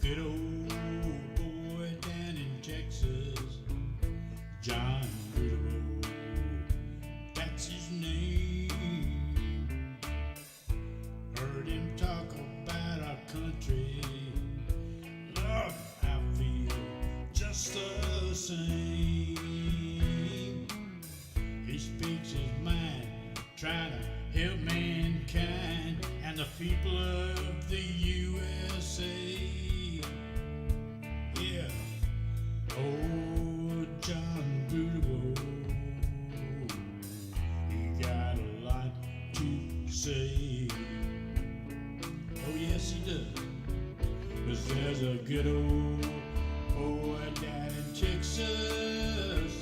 good old boy down in Texas, John Goodable, that's his name. Heard him talk about our country, Lord, I feel just the same. He speaks his mind, trying to help mankind and the people of the USA. Yeah, oh, John Goodable, he got a lot to say. Oh, yes, he does. 'Cause there's a good old boy down in Texas,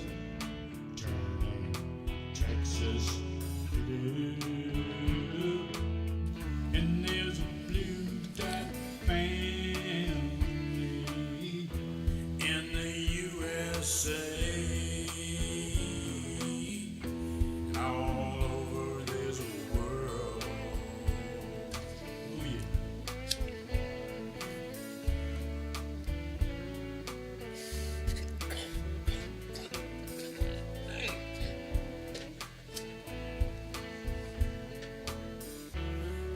turning Texas blue. And there's a blue dot family in the USA. All over this world. Oh, yeah.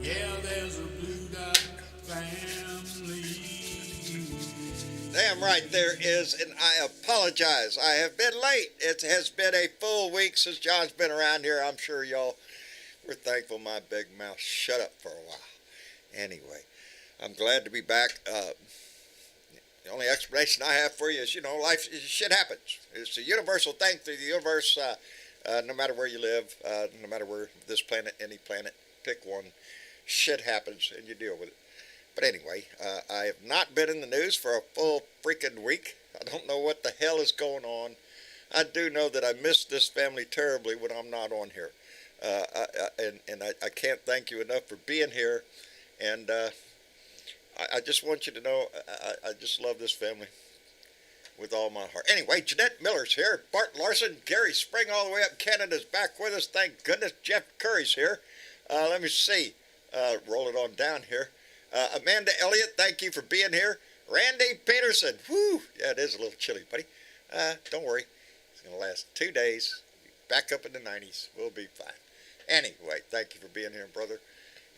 Yeah, there's a blue dot family. Damn right there is, and I apologize. I have been late. It has been a full week since John's been around here. I'm sure y'all were thankful my big mouth shut up for a while. Anyway, I'm glad to be back. The only explanation I have for you is, life, shit happens. It's a universal thing through the universe, no matter where you live, no matter where, this planet, any planet, pick one. Shit happens and you deal with it. But anyway, I have not been in the news for a full freaking week. I don't know what the hell is going on. I do know that I miss this family terribly when I'm not on here. I can't thank you enough for being here. And I just want you to know I just love this family with all my heart. Anyway, Jeanette Miller's here. Bart Larson, Gary Spring all the way up Canada's back with us. Thank goodness. Jeff Curry's here. Let me see. Roll it on down here. Amanda Elliott, thank you for being here. Randy Peterson, whoo, yeah, it is a little chilly, buddy. Don't worry, it's going to last 2 days. Back up in the 90s, we'll be fine. Anyway, thank you for being here, brother,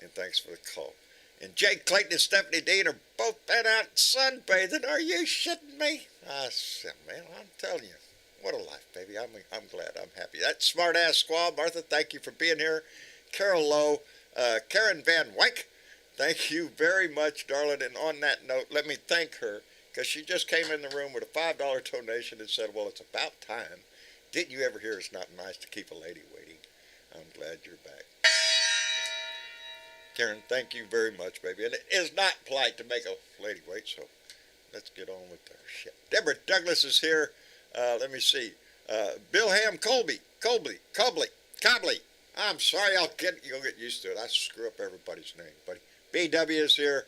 and thanks for the call. And Jake Clayton and Stephanie Dean are both been out sunbathing. Are you shitting me? Man, I'm telling you, what a life, baby. I'm glad, I'm happy. That smart-ass squad, Martha, thank you for being here. Carol Lowe, Karen Van Wyck, thank you very much, darling. And on that note, let me thank her, because she just came in the room with a $5 donation and said, well, it's about time. Didn't you ever hear it's not nice to keep a lady waiting? I'm glad you're back. Karen, thank you very much, baby. And it is not polite to make a lady wait, so let's get on with our shit. Deborah Douglas is here. Let me see. Bilham Cobley. I'm sorry, you'll get used to it. I screw up everybody's name, buddy. BW is here.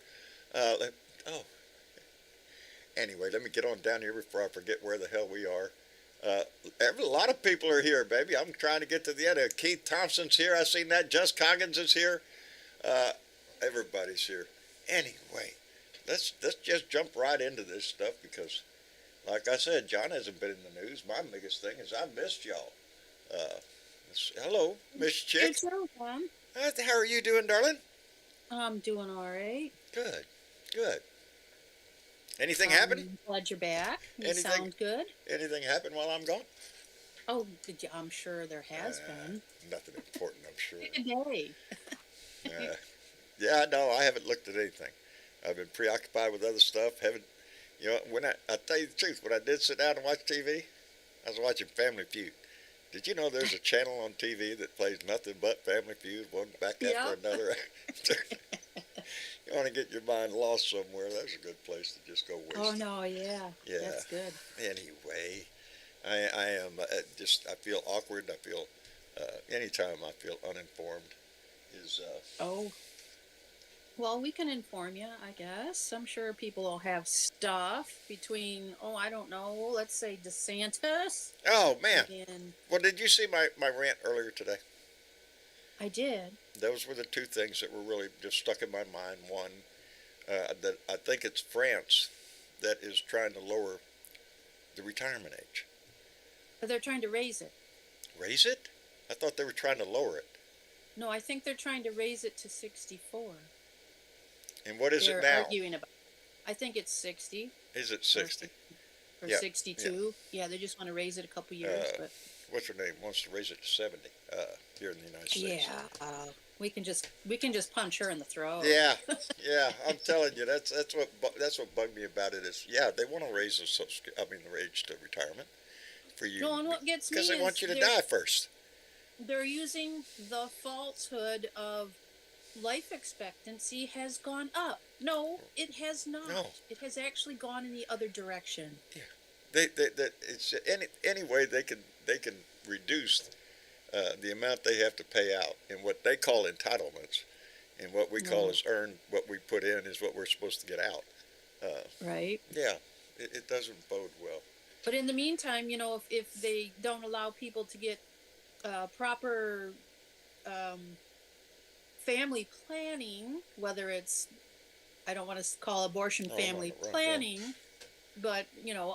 Anyway, let me get on down here before I forget where the hell we are. A lot of people are here, baby. I'm trying to get to the end. Keith Thompson's here. I seen that. Just Coggins is here. Everybody's here. Anyway, let's just jump right into this stuff because, like I said, John hasn't been in the news. My biggest thing is I missed y'all. Hello, Miss Chick. It's so fun. How are you doing, darling? I'm doing all right. Good. Anything happen? Glad you're back. You sound good. Anything happen while I'm gone? Oh, I'm sure there has been. Nothing important, I'm sure. Today. Yeah, no, I haven't looked at anything. I've been preoccupied with other stuff. When I tell you the truth, when I did sit down and watch TV, I was watching Family Feud. Did you know there's a channel on TV that plays nothing but Family Feud, one back after another? You want to get your mind lost somewhere, that's a good place to just go waste. Oh, no, yeah. That's good. Anyway, I am I feel awkward. I feel, anytime I feel uninformed is... Well, we can inform you, I guess. I'm sure people will have stuff between, I don't know, let's say DeSantis. Oh, man. Well, did you see my rant earlier today? I did. Those were the two things that were really just stuck in my mind. One, that I think it's France that is trying to lower the retirement age. But they're trying to raise it. Raise it? I thought they were trying to lower it. No, I think they're trying to raise it to 64. And what is They're it now? arguing about. I think it's 60. Is it 60? Or Yeah, 62. Yeah, they just want to raise it a couple years. But What's her name? Wants to raise it to 70 here in the United States. yeah, we can just punch her in the throat. Yeah, yeah. I'm telling you, that's what bugged me about it is, yeah, they want to raise the age to retirement for you. No, and what gets me because they want you to die first. They're using the falsehood of life expectancy has gone up. No, it has not. No. It has actually gone in the other direction. Yeah, it's any way they can reduce the amount they have to pay out in what they call entitlements, and what we call is earned. What we put in is what we're supposed to get out. Right. Yeah, it doesn't bode well. But in the meantime, if they don't allow people to get proper family planning, whether it's, I don't want to call abortion family planning, but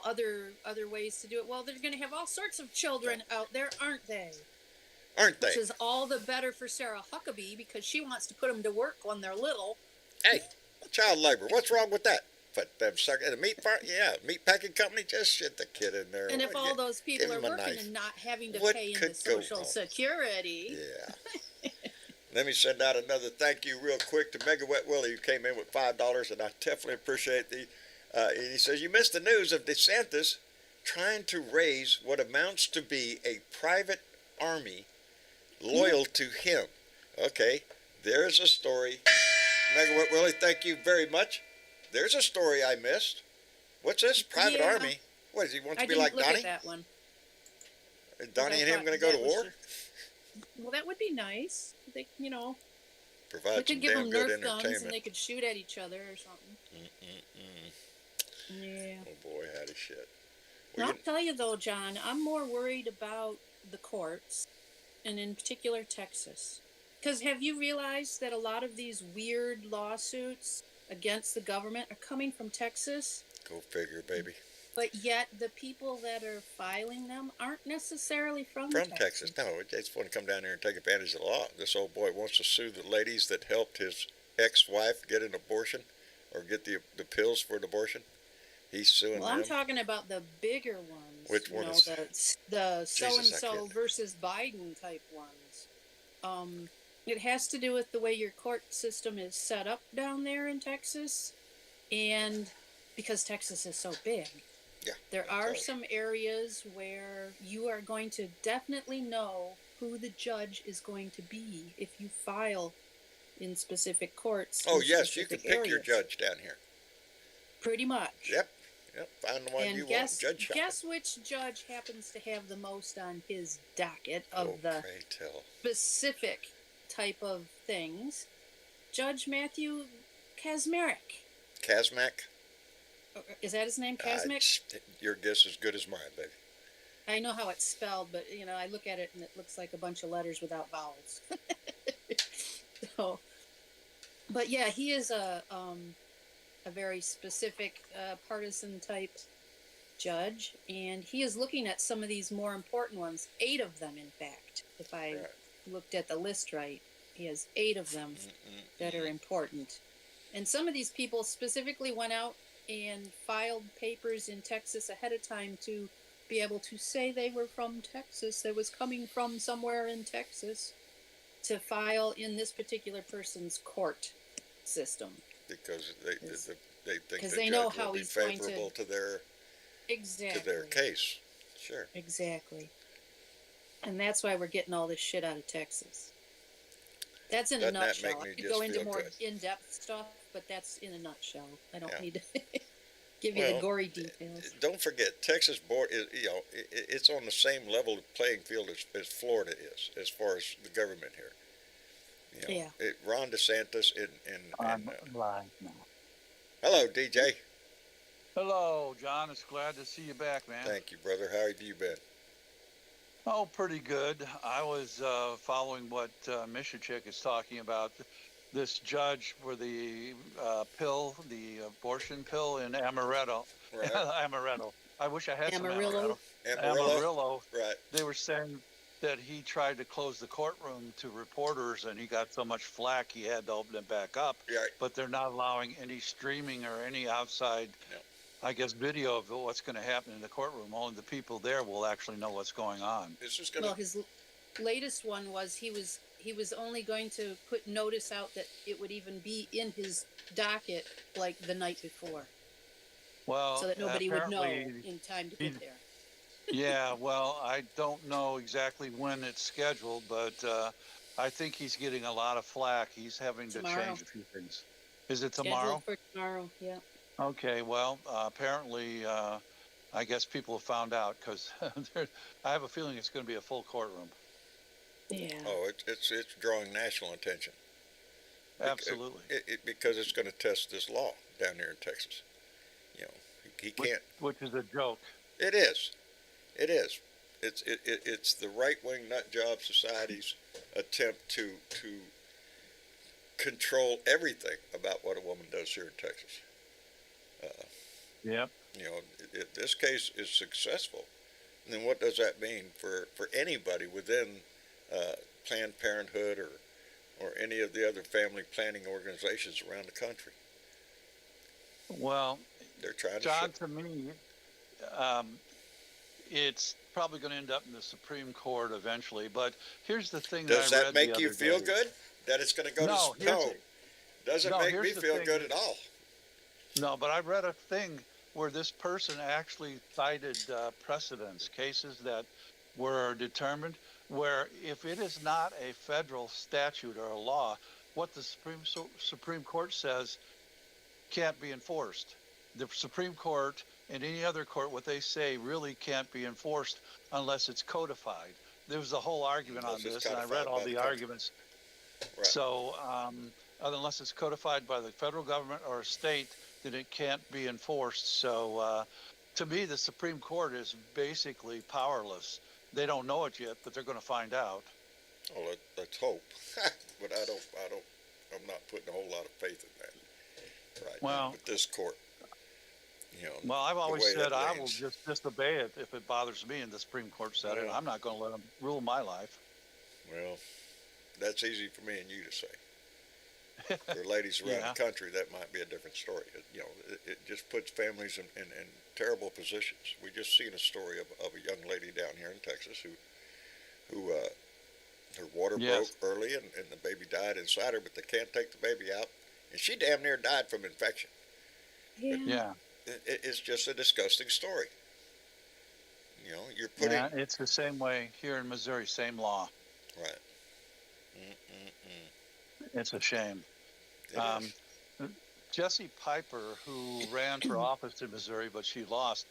other ways to do it. Well, they're going to have all sorts of children out there, aren't they? Aren't they? Which is all the better for Sarah Huckabee because she wants to put them to work when they're little. Hey, child labor. What's wrong with that? Put them sucker in a meat farm. Yeah, meat packing company. Just shit the kid in there. And if all those people are working and not having to pay into Social Security. Yeah. Let me send out another thank you real quick to Mega Wet Willie, who came in with $5, and I definitely appreciate the. And he says, you missed the news of DeSantis trying to raise what amounts to be a private army loyal to him. Okay, there's a story. Mega Wet Willie, thank you very much. There's a story I missed. What's this? Private army? What, does he want to be like Donnie? I didn't look at that one. Are Donnie and him going to go to war? Well, that would be nice. They, Provide they could give them good Nerf guns entertainment. and they could shoot at each other or something. Yeah. Oh boy, howdy shit. Well, I'll tell you though, John, I'm more worried about the courts, and in particular Texas. Because have you realized that a lot of these weird lawsuits against the government are coming from Texas? Go figure, baby. But yet the people that are filing them aren't necessarily from Texas. No, they just want to come down here and take advantage of the law. This old boy wants to sue the ladies that helped his ex-wife get an abortion or get the pills for an abortion. He's suing them. Well, I'm talking about the bigger ones. Which one is the so-and-so versus Biden type ones. It has to do with the way your court system is set up down there in Texas, and because Texas is so big. Yeah, there are some areas where you are going to definitely know who the judge is going to be if you file in specific courts. Oh, yes, you can pick your judge down here. Pretty much. Yep, find the one you want. Judge shopping. Guess which judge happens to have the most on his docket of the specific type of things? Judge Matthew Kasmarek. Kasmarek? Is that his name, Kasmarek? Your guess is as good as mine, baby. I know how it's spelled, but I look at it and it looks like a bunch of letters without vowels. But yeah, he is a very specific partisan type judge, and he is looking at some of these more important ones. 8 of them, in fact. If I looked at the list right, he has 8 of them that are important. And some of these people specifically went out and filed papers in Texas ahead of time to be able to say they were from Texas, that was coming from somewhere in Texas, to file in this particular person's court system. Because they think the they judge know will how be he's going favorable to their case. Sure. Exactly. And that's why we're getting all this shit out of Texas. That's in a nutshell. I could go into more in-depth stuff, but that's in a nutshell. I don't need to give you the gory details. Don't forget, Texas board is it's on the same level playing field as Florida is as far as the government here. Ron DeSantis I'm live now. Hello, DJ. Hello, John. It's glad to see you back, man. Thank you, brother. How have you been? Oh, pretty good. I was following what Misha Chick is talking about. this judge for the the abortion pill in Amaretto. Right. Amaretto. I wish I had some Amarillo. Amaretto. Amarillo. Right. They were saying that he tried to close the courtroom to reporters and he got so much flack he had to open it back up. Right. But they're not allowing any streaming or any outside, I guess, video of what's going to happen in the courtroom. Only the people there will actually know what's going on. This is gonna. Well, his latest one was he was only going to put notice out that it would even be in his docket like the night before, Well, so that nobody would know apparently in time to get there. Yeah, well, I don't know exactly when it's scheduled, but I think he's getting a lot of flack. He's having to Tomorrow. change a few things. Is it tomorrow? Scheduled for tomorrow. Yeah. Okay, well, apparently, I guess people have found out because I have a feeling it's going to be a full courtroom. Yeah. Oh, it's drawing national attention. Absolutely. Because it's going to test this law down here in Texas. You know, he can't. Which is a joke. It is. It is. It's the right-wing nut job society's attempt to control everything about what a woman does here in Texas. Yep. You know, if this case is successful, then what does that mean for anybody within Planned Parenthood or any of the other family planning organizations around the country? Well, They're trying John, to. to me, it's probably going to end up in the Supreme Court eventually. But here's the thing Does that I that read make the you other feel day. good that it's going to go No, to no? Doesn't make here's me the feel thing. good at all. No, but I read a thing where this person actually cited precedents, cases that were determined where if it is not a federal statute or a law, what the Supreme Court says can't be enforced. The Supreme Court and any other court, what they say really can't be enforced unless it's codified. There was a whole argument on Unless it's this, and I read codified all by the the country. arguments. Right. So unless it's codified by the federal government or a state, then it can't be enforced. So to me, the Supreme Court is basically powerless. They don't know it yet, but they're going to find out. Well, let's hope. But I'm not putting a whole lot of faith in that right Well, now with this court. You know, Well, I've the always way said it I will leans. just disobey it if it bothers me, and the Supreme Court said it. Yeah. I'm not going to let them rule my life. Well, that's easy for me and you to say. For ladies around Yeah. the country, that might be a different story. It just puts families in terrible positions. We just seen a story of a young lady down here in Texas who her water Yes. broke early and the baby died inside her, but they can't take the baby out, and she damn near died from infection. Yeah. Yeah. It's just a disgusting story. You know, you're putting Yeah, it's the same way here in Missouri, same law. right. It's a shame. It Um, is. Jessie Piper, who ran for office in Missouri, but she lost,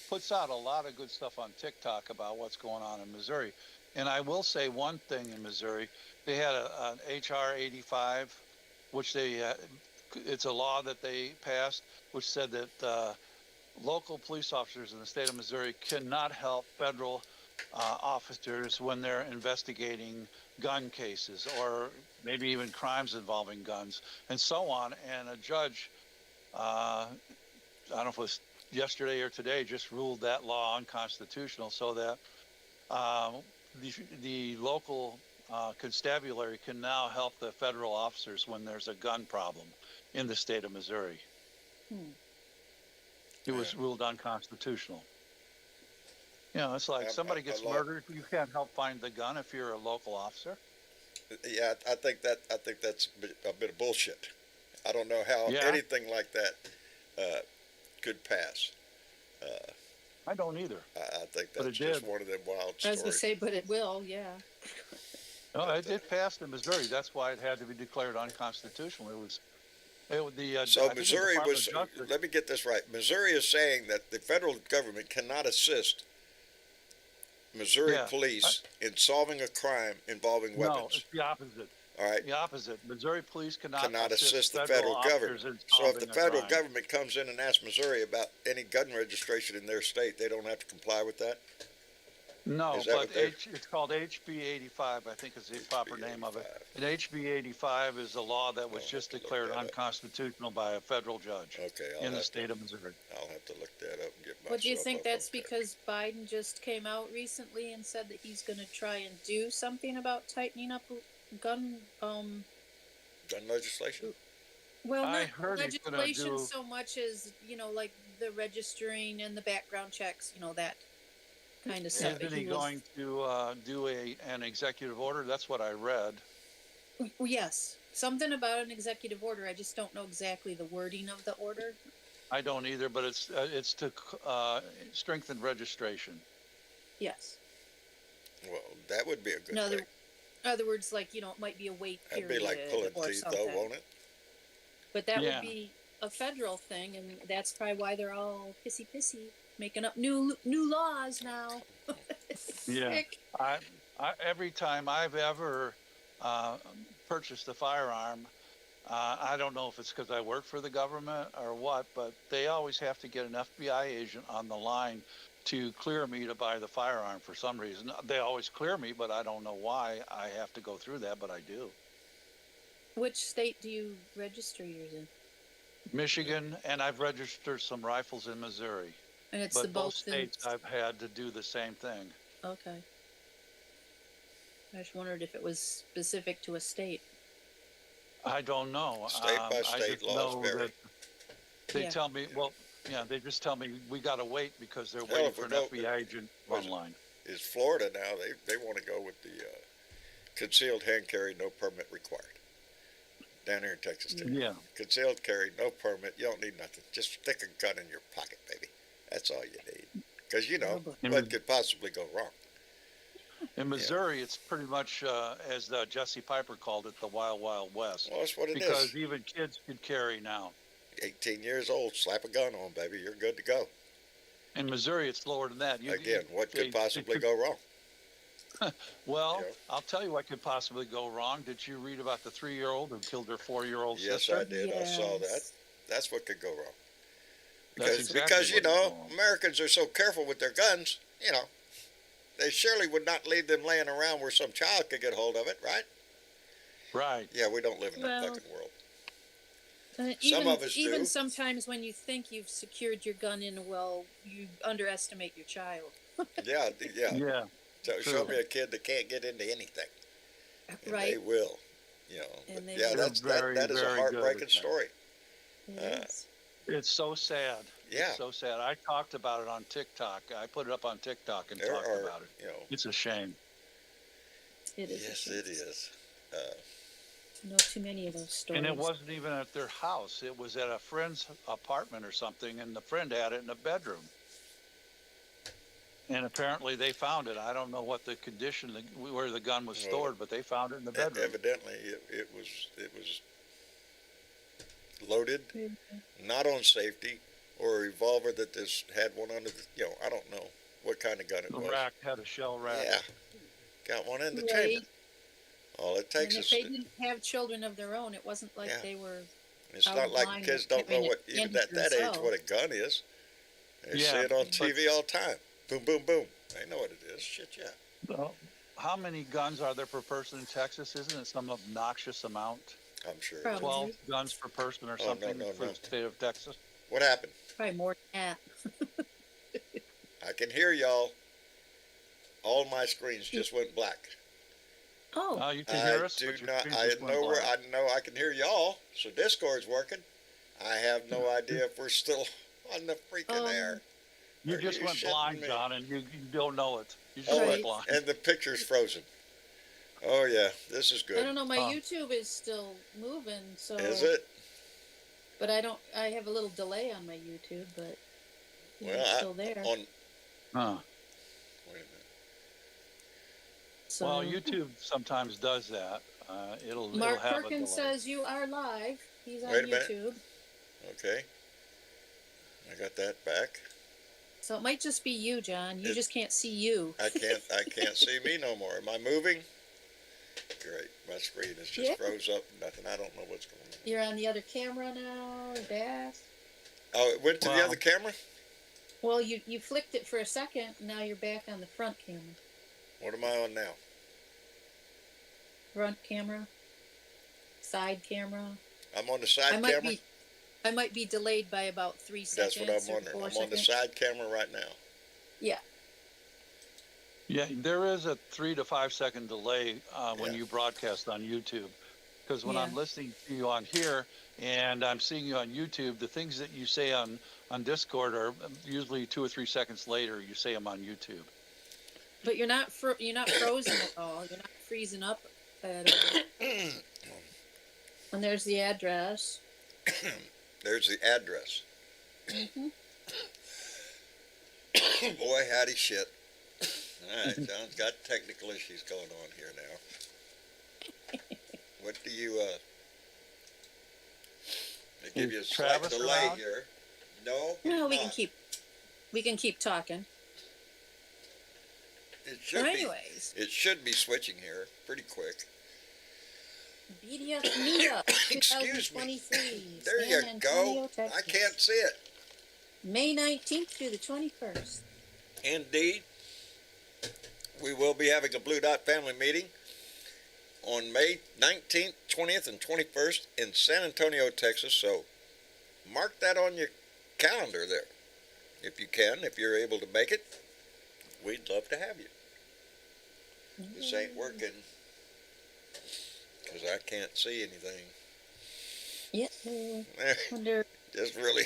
puts out a lot of good stuff on TikTok about what's going on in Missouri. And I will say one thing in Missouri, they had an HR 85, which it's a law that they passed, which said that local police officers in the state of Missouri cannot help federal officers when they're investigating gun cases or maybe even crimes involving guns and so on. And a judge, I don't know if it was yesterday or today, just ruled that law unconstitutional so that the local constabulary can now help the federal officers when there's a gun problem in the state of Missouri. It was ruled unconstitutional. You know, it's like somebody gets murdered, you can't help find the gun if you're a local officer. Yeah, I think that's a bit of bullshit. I don't know how Yeah. anything like that could pass. I don't either. I think But that's it just did. one of them wild I was stories. gonna say, but it will. Yeah. No, it passed in Missouri. That's why it had to be declared unconstitutional. It was I So think the Missouri Department was, of Justice- let me get this right. Missouri is saying that the federal government cannot assist Missouri Yeah. police in solving a crime involving No, weapons. it's the opposite. All right, The opposite. Missouri police cannot assist the federal officers government. in So if the solving a federal crime. government comes in and asks Missouri about any gun registration in their state, they don't have to comply with that? No, Is that but what they're? It's called HB 85, I think is the proper name of it. 85. And HB 85 is a law that was I'll just have to look declared that up. unconstitutional by a federal judge Okay, in the state of Missouri. I'll have to look that up and get myself What do you think up that's on that. because Biden just came out recently and said that he's going to try and do something about tightening up gun Gun legislation? well, I not heard he's gonna legislation do. so much as, like the registering and the background checks, that kind of stuff. Isn't But he going to do an executive order? That's what I read. well, yes, something about an executive order. I just don't know exactly the wording of the order. I don't either, but it's to strengthen registration. Yes. Well, that would be a good In other, thing. other words, like, it might be a wait That'd period be like pulling or teeth, something. though, won't it? But that Yeah. would be a federal thing, and that's probably why they're all pissy, making up new laws now. Yeah. Sick. I every time I've ever purchased a firearm, I don't know if it's because I work for the government or what, but they always have to get an FBI agent on the line to clear me to buy the firearm for some reason. They always clear me, but I don't know why I have to go through that, but I do. Which state do you register yours in? Michigan, and I've registered some rifles in Missouri, And it's but the both both states I've had to do the same thing. Okay. I just wondered if it was specific to a state. I don't know. State by I state just laws know vary. that they Yeah. tell me, well, yeah, they just tell me we got to wait because they're Hell, waiting if for we an go- FBI agent was it- online. Is Florida now, they want to go with the concealed hand carry, no permit required. Down here in Texas, too. Yeah. Concealed carry, no permit. You don't need nothing. Just stick a gun in your pocket, baby. That's all you need. Because, Oh, boy. what could possibly go wrong? In Missouri, it's pretty much, as Jesse Piper called it, the Wild Wild West. Well, that's what it Because is. even kids could carry now. 18 years old, slap a gun on, baby. You're good to go. In Missouri, it's lower than that. Again, what they- could possibly go wrong? Well, Yeah. I'll tell you what could possibly go wrong. Did you read about the 3-year-old who killed her 4-year-old Yes, sister? I did. I saw that. Yes. That's what could go wrong. That's Because, exactly because what could go wrong. Americans are so careful with their guns, they surely would not leave them laying around where some child could get hold of it, right? Right. Yeah, we don't live in that Well, fucking world. Even, of us even do. sometimes when you think you've secured your gun in, well, you underestimate your child. Yeah, yeah. Yeah. So show true. me a kid that can't get into anything, and they Right? will. And they Yeah, will. that Very, is a very good heartbreaking at that. story. Yes. It's so sad. Yeah. It's so sad. I talked about it on TikTok. I put it up on TikTok and There talked are, about it. It's a shame. It is. a yes, shame. it is. I know too many of those stories. And it wasn't even at their house. It was at a friend's apartment or something, and the friend had it in the bedroom. And apparently they found it. I don't know what the condition, where the gun was Well, stored, but they found it in the bedroom. Evidently, it was loaded, Mhm. not on safety, or a revolver that this had one under the. I don't know what kind of gun it The was. rack had a shell rack. Yeah, got one in the Right. chamber. All it And takes if is. they didn't have children of their own, it wasn't like Yeah. they were. It's out not of like line kids with don't know having what, it even in at that age, yourself. what a gun is. They see Yeah, it on but- TV all the time. Boom, boom, boom. They know what it is. Shit, yeah. Well, how many guns are there per person in Texas? Isn't it some obnoxious amount? I'm sure. it Probably. is. 12 guns per person or Oh, no, something no, for no. the state of Texas? What happened? Probably more than that. I can hear y'all. All my screens just went black. Oh, Oh, you can hear I us? do but your not. screen I just went know where. black. I know I can hear y'all. So Discord's working. I have no idea if we're still on the freaking air. You Are just you went shitting blind, me? John, and you don't know it. You just Oh, went Right. blind. and the picture's frozen. Oh yeah, this is I good. don't know. My Huh. YouTube is still moving, so. Is it? But I don't. I have a little delay on my YouTube, but Well, it's still there. On. Huh. Wait a minute. So, Well, YouTube sometimes does that. It'll Mark have a Perkins delay. says you are live. He's on Wait a minute. YouTube. Okay. I got that back. So it might just be you, John. You It- just can't see you. I can't see me no more. Am I moving? Great. My screen is just Yeah. froze up. Nothing. I don't know what's going on. You're on the other camera now, or back. Oh, it went to the Wow. other camera? Well, you flicked it for a second. Now you're back on the front camera. What am I on now? Front camera. Side camera. I'm on the side camera? I might be delayed by about 3 seconds. That's what I'm wondering. I'm on the side camera right now. Yeah. Yeah, there is a 3 to 5 second delay when Yeah. you broadcast on YouTube. Because when Yeah. I'm listening to you on here and I'm seeing you on YouTube, the things that you say on Discord are usually 2 or 3 seconds later. You say them on YouTube. But you're not frozen at all. You're not freezing up at all. And there's the address. There's the address. Mm-hmm. Boy, howdy shit. All right, John's got technical issues going on here now. What do you, they give you a slight Travis delay around? here. No, No, we he's can not. keep talking. It So should be. anyways, It should be switching here pretty quick. BDF meetup Excuse me. 2023. There you San go. Antonio, I Texas. can't see it. May 19th through the 21st. Indeed. We will be having a Blue Dot family meeting on May 19th, 20th, and 21st in San Antonio, Texas. So mark that on your calendar there. If you can, if you're able to make it, we'd love to have you. This ain't working because I can't see anything. Yeah. Wonder Just really.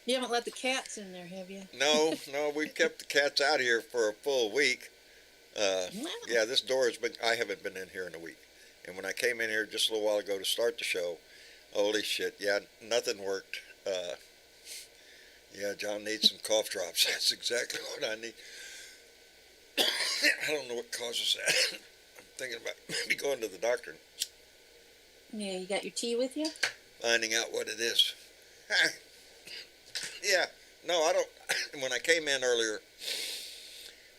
you haven't let the cats in there, have you? No, we've kept the cats out here for a full week. Yeah, this door has been, I haven't been in here in a week. And when I came in here just a little while ago to start the show, holy shit, yeah, nothing worked. Yeah, John needs some cough drops. That's exactly what I need. I don't know what causes that. I'm thinking about maybe going to the doctor and Yeah, you got your tea with you? finding out what it is. Yeah, no, I don't. When I came in earlier,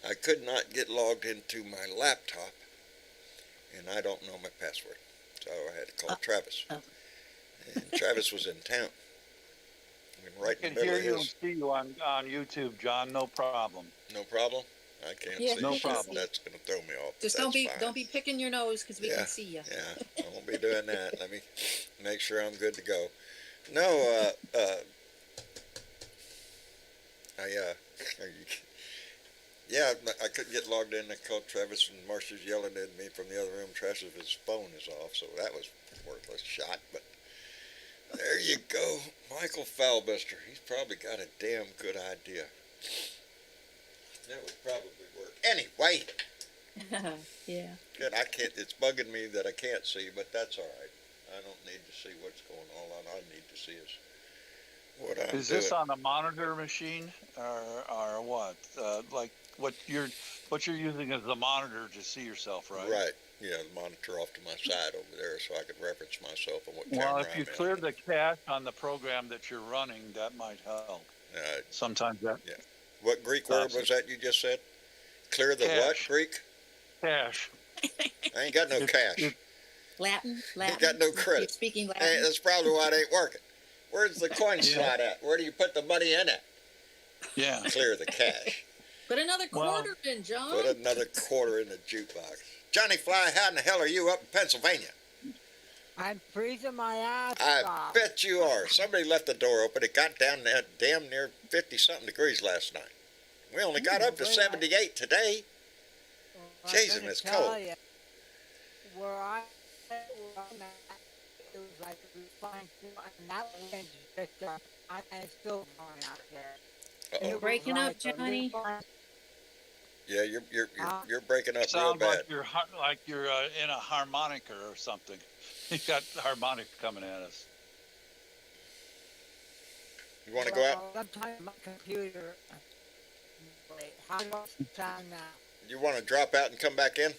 I could not get logged into my laptop, and I don't know my password. So I had to call Travis. Oh. And Travis was in town. And right I in can the middle hear of you and his, see you on YouTube, John. No problem. no problem. I can't Yeah, see. no shit. problem. That's going to throw me off. Just That's don't fine. be picking your nose because we Yeah, can see you. Yeah, I won't be doing that. Let me make sure I'm good to go. No, yeah, I couldn't get logged in. I called Travis, and Marcia's yelling at me from the other room. Travis's phone is off, so that was a worthless shot. But there you go, Michael Foulbuster. He's probably got a damn good idea. That would probably work. Anyway, Yeah. good. I can't. It's bugging me that I can't see, but that's all right. I don't need to see what's going on. All I need to see is what I'm Is doing. this on a monitor machine or what? Like what you're using as the monitor to see yourself, right? Right. Yeah, the monitor off to my side over there, so I can reference myself and what Well, camera if you I'm clear in. the cache on the program that you're running, that might help. Sometimes that What Greek word was that you just said? Clear the what Cache. Greek? cache. I ain't got no If- cash. if- Latin. got no credit. You're speaking Hey, Latin. that's probably why it ain't working. Where's the coin Yeah. slot at? Where do you put the money in it? Yeah. Clear the cash. Put another Well, quarter in, John. Put another quarter in the jukebox. Johnny Fly, how in the hell are you up in Pennsylvania? I'm freezing my ass I off. bet you are. Somebody left the door open. It got down there damn near 50-something degrees last night. We only got up to Boy, 78 today. I'm Jesus, gonna it's tell cold. ya, where I'm at, it was like it was fine too, and that wind just picked up. I'm still going out there. Uh-oh. You're breaking up, Johnny. Yeah, you're breaking up real Sounds bad. like you're in a harmonica or something. You got the harmonica coming at us. You want to go out? Sometimes my computer. Wait, how do I sound now? You want to drop out and come back in?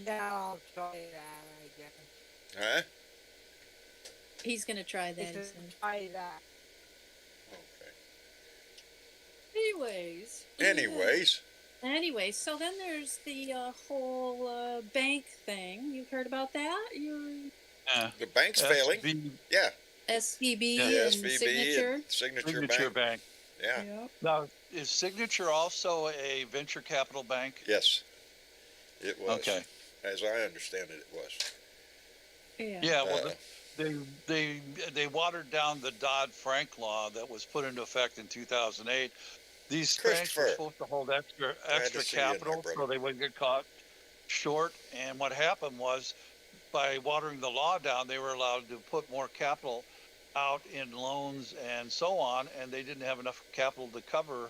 Yeah, I'll try that, I guess. Huh? He's gonna try that. he Just said. try that. Anyways. Anyways, So then there's the whole bank thing. You've heard about that? Yeah. the bank's failing. SB Yeah. SVB Yeah. The and SVB Signature. and Signature Signature Bank. Bank. Yeah. Yep. Now, is Signature also a venture capital bank? Yes, it was. Okay. As I understand it, it was. Yeah. Yeah, well, Uh, they watered down the Dodd-Frank law that was put into effect in 2008. These banks were Christopher, supposed to hold glad to extra see you in there, capital so brother. they wouldn't get caught short. And what happened was, by watering the law down, they were allowed to put more capital out in loans and so on, and they didn't have enough capital to cover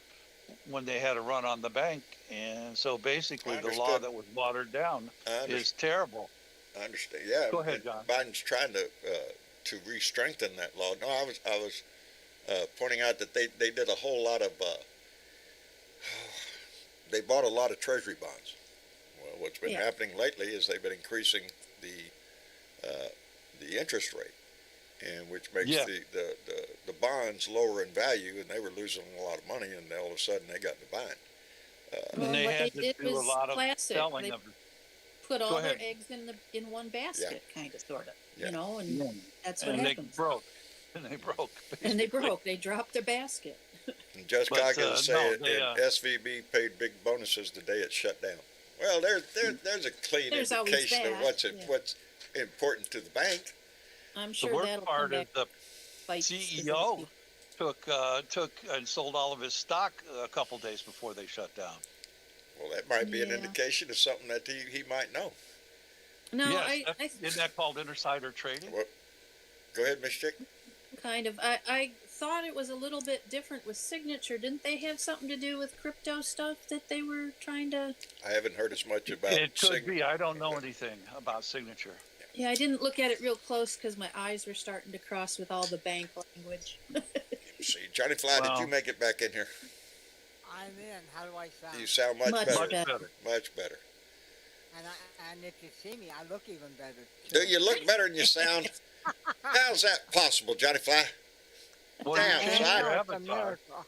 when they had a run on the bank. And so basically, the law Understood. that was watered down I is terrible. understand. Yeah, Go ahead, and John. Biden's trying to re-strengthen that law. No, I was pointing out that they did a whole lot of they bought a lot of treasury bonds. Well, what's been Yeah. happening lately is they've been increasing the interest rate, and which makes Yeah. the bonds lower in value, and they were losing a lot of money, and all of a sudden they got in a bind. Well, And they what had they to did do a was lot of classic. selling They of. put all their ahead. eggs in one basket, kind of, sort of. Yeah. You know, and Yeah. that's what And they happens. broke. And they broke. And they basically. broke. They dropped their basket. And Judge But, Coggins no, said they, SVB paid big bonuses the day it shut down. Well, there's a clean There's always indication of that, yeah. what's important to the bank. I'm The sure worst that'll come part is back the to bite CEO took and sold all of his stock a couple days before they shut down. Well, that might be an Yeah. indication of something that he might know. No, Yes, I isn't that called insider trading? Well, go ahead, Miss Chick. kind of. I thought it was a little bit different with Signature. Didn't they have something to do with crypto stuff that they were trying to? I haven't heard as much about It could be. I don't know anything about Signature. Yeah, I didn't look at it real close because my eyes were starting to cross with all the bank language. See, Johnny Fly, did Well- you make it back in here? I'm in. How do I sound? You sound much, Much better. Much better. better. Much better. And if you see me, I look even better. Do too. you look better than you sound? How's that possible, Johnny Fly? Well, Damn, you I son. changed know your it's a avatar. miracle.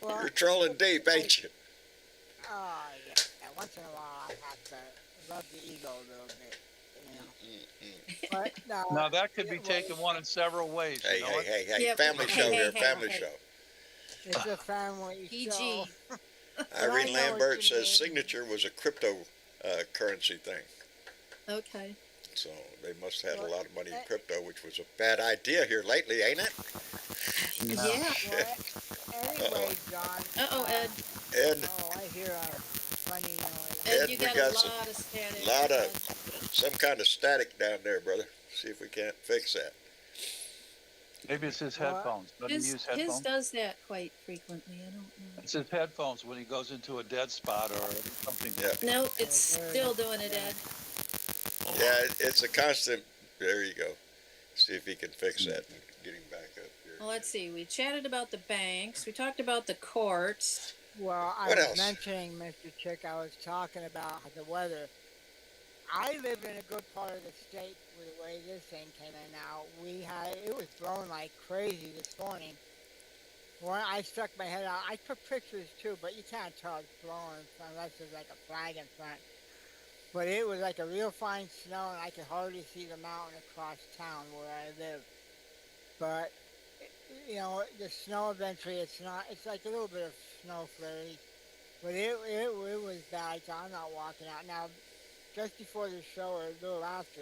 Well, You're trolling deep, ain't you? oh, yeah. Once in a while, I have to rub the ego a little bit. You know. But no. Now that could be it taken was- one in several ways. Hey, you know hey, it? hey, hey, Yep. family Hey, show hey, here, hey, family hey. show. It's a family PG. show. Irene I know what Lambert you says mean. Signature was a crypto currency thing. Okay. So they must have had a Well, lot of money in that- crypto, which was a bad idea here lately, ain't it? Yeah. Well, anyway, John. Uh-oh, Ed. Ed, Oh, I hear a funny noise. Ed, Ed, you we got got a some- lot of static. lot of- Ed. some kind of static down there, brother. See if we can't fix that. Maybe it's his What? headphones. Doesn't he His, use his headphones? does that quite frequently. I don't know. It's his headphones when he goes into a dead spot or something. Yeah. No, it's still doing it, Ed. Yeah, it's a constant. There you go. See if he can fix that and get him back up here. Well, let's see. We chatted about the banks. We talked about the courts. Well, I What was else? mentioning, Mr. Chick, I was talking about the weather. I live in a good part of the state with the way this thing came in now. It was blowing like crazy this morning. When I stuck my head out, I took pictures too, but you can't tell it's blowing unless there's like a flag in front. But it was like a real fine snow, and I could hardly see the mountain across town where I live. But you know, the snow eventually, it's like a little bit of snow flurries. But it was bad, so I'm not walking out. Now, just before the show or a little after,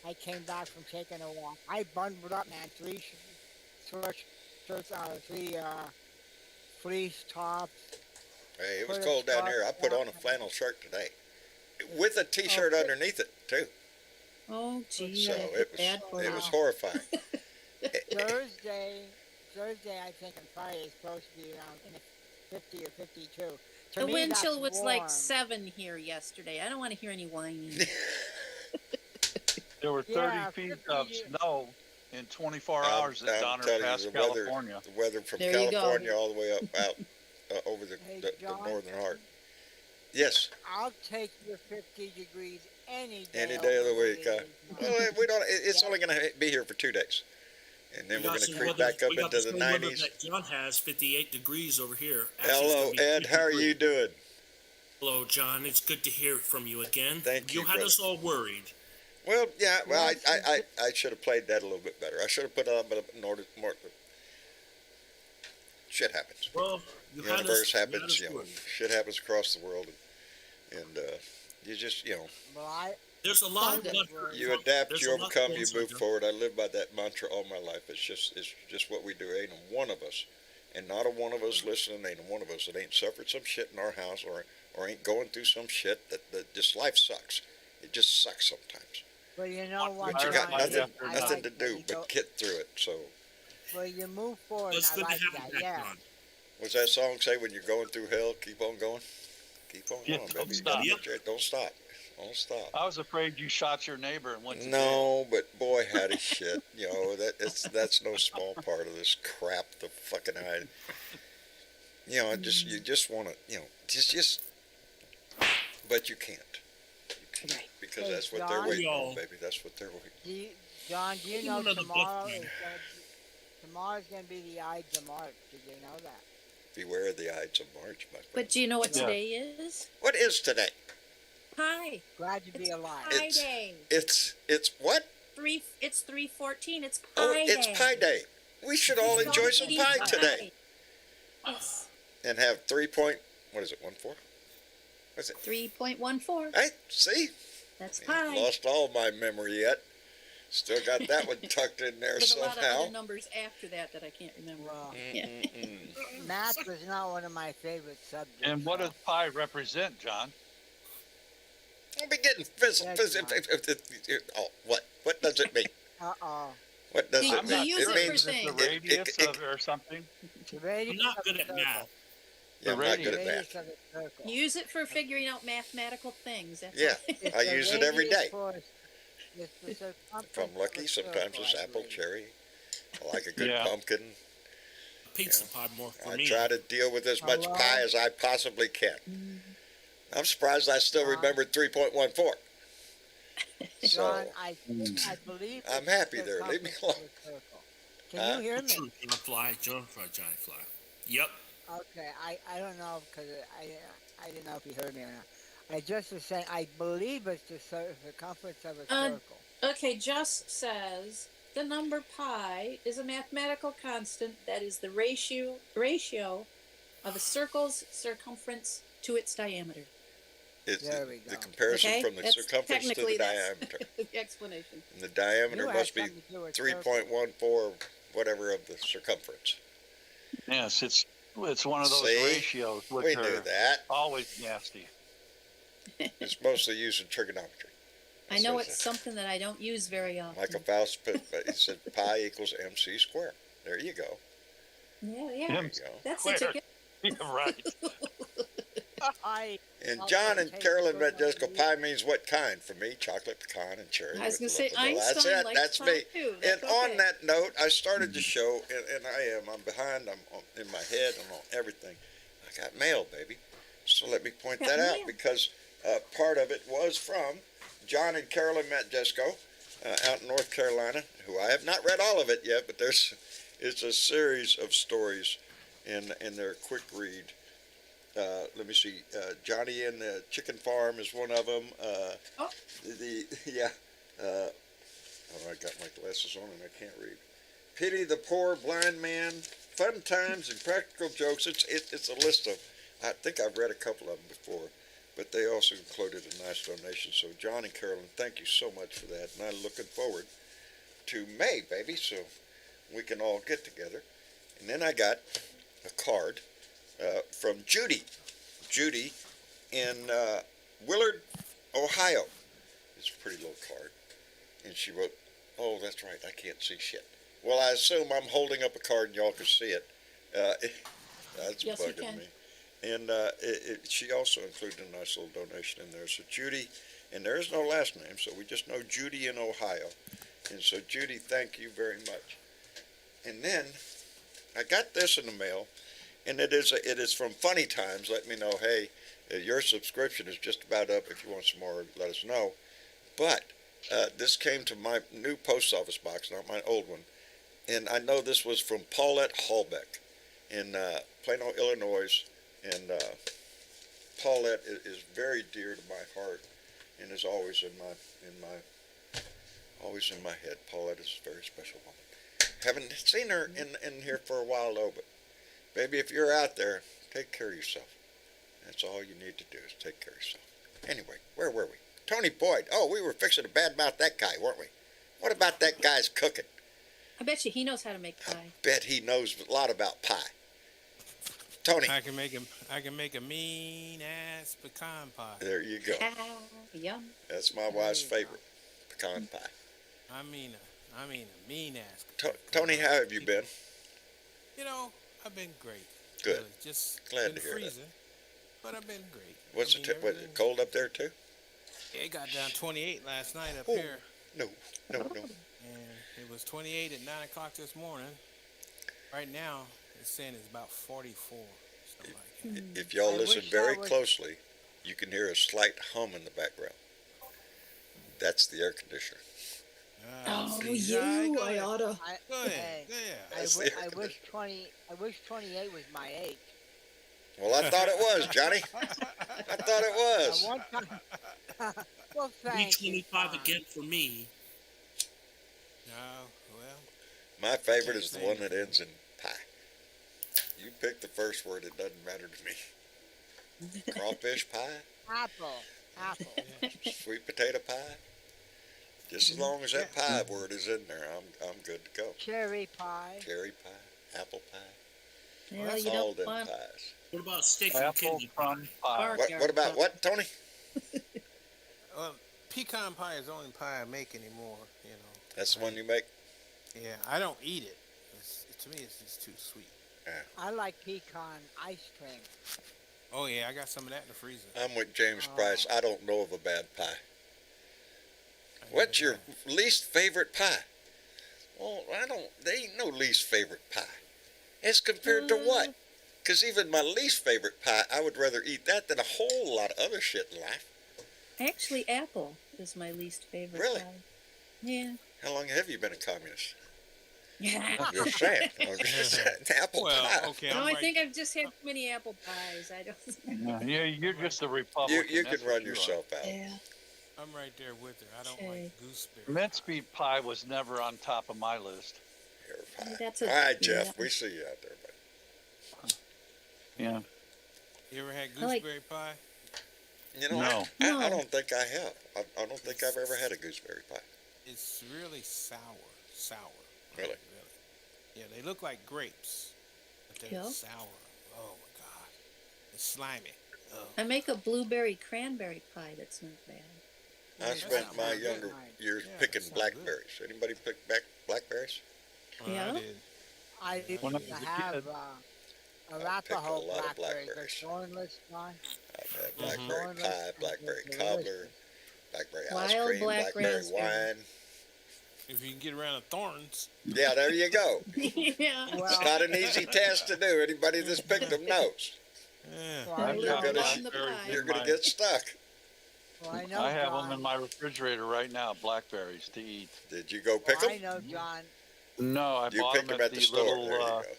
I came back from taking a walk. I bundled up, man, three fleece tops. Hey, it was Put a cold down scarf here. I put on a down. flannel shirt today, with a T-shirt Okay. underneath it too. Oh, gee, So I it feel was bad for it you. was horrifying. Thursday, I think, and Friday is supposed to be around in the 50 or 52. To The me, wind that's chill was like warm. 7 here yesterday. I don't want to hear any whining. There were 30 Yeah, feet 50 of snow in 24 I'm- hours at I'm Donner telling you, Pass, the weather- California. The weather from There you go. California all the way up out over the John? northern heart. Yes, I'll take your 50 degrees any day. any day of the over week. it is, Well, John. we don't. It's only going to be here for 2 days, and then We we're got going to some creep weather- back up we got into the same weather 90s. that John has 58 degrees over here. Actually, it's Hello, gonna be Ed. How are you 53. doing? Hello, John. It's good to hear from you again. Thank you, You had brother. us all worried. Well, yeah. Well, I should have played that a little bit better. I should have put a bit more. Shit happens. Well, you The had universe us, happens. You know, shit happens across the world, and you just, you know, Well, I There's a lot of Found it. left. you adapt, There's you a lot overcome, going you on, move John. forward. I live by that mantra all my life. It's just what we do. Ain't a one of us, and not a one of us listening. Ain't a one of us that ain't suffered some shit in our house or ain't going through some shit that just life sucks. It just sucks sometimes. Well, you know what? But you got John, nothing I like to that do you but go- get through it. So, Well, you move forward. Well, it's And good I like to have that. you back, Yeah. John. what's that song say? When you're going through hell, keep on going. Keep on Yeah, going, don't baby. stop. Don't stop. Don't stop. I was afraid you shot your neighbor and went to jail. No, but boy, howdy shit. You know, that's no small part of this crap. The fucking eye. You know, you just want to, you know, just, but you can't. Right. Because Hey, that's what they're John? waiting on, Yo. baby. That's what they're waiting. John, do you Give know another tomorrow book, is man. tomorrow's going to be the Ides of March? Did you know that? Beware of the Ides of March, my friend. But do you know what Yeah. today is? What is today? Pi. Glad to be It's alive. Pi It's- Day. It's what? It's 3/14. It's Pi Oh, Day. it's Pie Day. We should all Don't enjoy some eat pie pie. today Yes. and have 3.14? What's it? 3.14. Hey, see? That's Ain't pi. lost all my memory yet. Still got that one tucked in there With a lot of somehow. other numbers after that I can't remember. Well, Mm-mm-mm. math was not one of my favorite subjects. And what so- does pi represent, John? I'll be getting physical. Yeah, Oh, what? What does it mean? Uh-oh. What does You- it you mean? use It it means for Is it the things. radius or something? The radius I'm not of good a at circle. math. yeah, I'm the not good at Radius math. of a circle. Use it for figuring out mathematical things. That's Yeah, all. It's I the use it every radius day. for a- it's the circumference If I'm of a lucky, sometimes circle, it's I apple, believe. cherry. I like a good Yeah. pumpkin. Pizza pie more for I me. try to deal with as much Hello? pie as I possibly can. I'm surprised I still John? remembered 3.14. John, So, I believe I'm it's the happy there. Leave me circumference alone. of a circle. Can you hear me? True, John Fly. John Fly, Johnny Fly. Yep. Okay, I don't know because I didn't know if you heard me or not. I just was saying I believe it's the circumference of a circle. Okay, Just says the number pi is a mathematical constant that is the ratio of a circle's circumference to its diameter. It's There we the go. comparison Okay, from the that's circumference to technically the that's diameter. the explanation. And the diameter You had must be something to do with circles. 3.14, whatever, of the circumference. Yes, it's one of those See? ratios which We are knew that. always nasty. It's mostly used in trigonometry. I know it's something that I don't use very often. Michael Faust put, he said pi equals mc squared. There you go. Yeah, There yeah. you go. That's the Square. ticket. You're right. I And I'll John and take Carolyn good met one Jessica. for you. Pie means what kind? For me, chocolate, pecan, and cherry. I was with gonna say a little vanilla. Einstein That's it. likes That's pie me. too. And That's on okay. that note, I started the show, and I'm behind. In my head. I'm on everything. I got mail, baby. So let me point Got that out mail. because part of it was from John and Carolyn met Jesco out in North Carolina, who I have not read all of it yet, but it's a series of stories in their quick read. Let me see. Johnny and the Chicken Farm is one of them. Oh. I got my glasses on and I can't read. Pity the Poor Blind Man, Fun Times and Practical Jokes. It's a list of. I think I've read a couple of them before, but they also included a nice donation. So John and Carolyn, thank you so much for that, and I'm looking forward to May, baby, so we can all get together. And then I got a card from Judy. Judy in Willard, Ohio. It's a pretty little card. And she wrote, oh, that's right, I can't see shit. Well, I assume I'm holding up a card and y'all can see it. That's Yes, we bugging can. me. And she also included a nice little donation in there. So Judy, and there is no last name, so we just know Judy in Ohio. And so Judy, thank you very much. And then I got this in the mail, and it is from Funny Times. Let me know, hey, your subscription is just about up. If you want some more, let us know. But this came to my new post office box, not my old one. And I know this was from Paulette Hallbeck in Plano, Illinois. And Paulette is very dear to my heart, and is always in my Always in my head. Paulette is a very special woman. Haven't seen her in here for a while though, but baby, if you're out there, take care of yourself. That's all you need to do is take care of yourself. Anyway, where were we? Tony Boyd. Oh, we were fixing to badmouth that guy, weren't we? What about that guy's cooking? I bet you he knows how to make pie. Bet he knows a lot about pie. Tony. I can make a mean ass pecan pie. There you go. Yum. That's my wife's favorite, pecan pie. I mean a mean ass. Tony, how have you been? You know, I've been great. Good. Really, just Glad been to hear that. freezing, but I've been great. Was it cold up there too? It got down 28 last night up Oh. here, No. and it was 28 at 9 o'clock this morning. Right now, it's saying it's about 44, something like that. If y'all I listen wish very I was- closely, you can hear a slight hum in the background. That's the air conditioner. Oh, see, you, go I ahead. oughta. Go ahead. Hey, Yeah. That's the air I wish 28 was my age. Well, I thought it was, Johnny. I thought it was. One time. Well, thank you. 325 Tom. again for me. No, well, My favorite is the one that ends in pie. You pick the first word, it doesn't matter to me. Crawfish pie, Apple. sweet potato pie. Just as long as that pie word is in there, I'm good to go. Cherry pie. Cherry pie, apple pie, Well, you all don't them want pies. What about steak and Apple kidney? crumb pie. What about what, Tony? pecan pie is the only pie I make anymore. You know. That's the one you make? Yeah, I don't eat it. To me, it's just too sweet. I like pecan ice cream. Oh yeah, I got some of that in the freezer. I'm with James Oh. Price. I don't know of a bad pie. What's your least favorite pie? Well, there ain't no least favorite pie. As compared to what? Because even my least favorite pie, I would rather eat that than a whole lot of other shit in life. Actually, apple is my least favorite Really? pie. Yeah. How long have you been a communist? Yeah. I'm just saying. Apple Well, pie. okay, No, I'm I right. think I've just had too many apple pies. I don't. Yeah, you're just a Republican. You that's can what run you are. yourself out. Yeah. I'm right there with her. I don't Okay. like gooseberry. Mincemeat pie was never on top of my list. Hair pie. That's All a- right, Jeff. yeah. We see you out there, buddy. Yeah. You ever had I like- gooseberry pie? You know, No. I No. don't think I have. I don't think I've ever had a gooseberry pie. It's really sour. Really? Yeah, they look like grapes, but they're Yeah. sour. Oh my god, it's slimy. Oh. I make a blueberry cranberry pie that's not bad. I That spent sounds my good. younger years Yeah, picking that sounds good. blackberries. Anybody pick back blackberries? Yeah. I did. I used When I to was a have kid, a picked a Arapaho lot of blackberry, the blackberries. thornless one. I've had Mhm. blackberry Thornless pie, and blackberry delicious. cobbler, blackberry ice Wild cream, black blackberry raspberry. wine. If you can get around the thorns. Yeah, there you go. Yeah. It's Well, not an easy task to do. Anybody that's picked them knows. Yeah. well, I I You're love gonna- on the blackberries pie. in You're going my- to get stuck. well, I know, I have John. them in my refrigerator right now, blackberries to eat. Did you go pick Well, I them? know, John. No, I You bought picked them them at the store. little, There you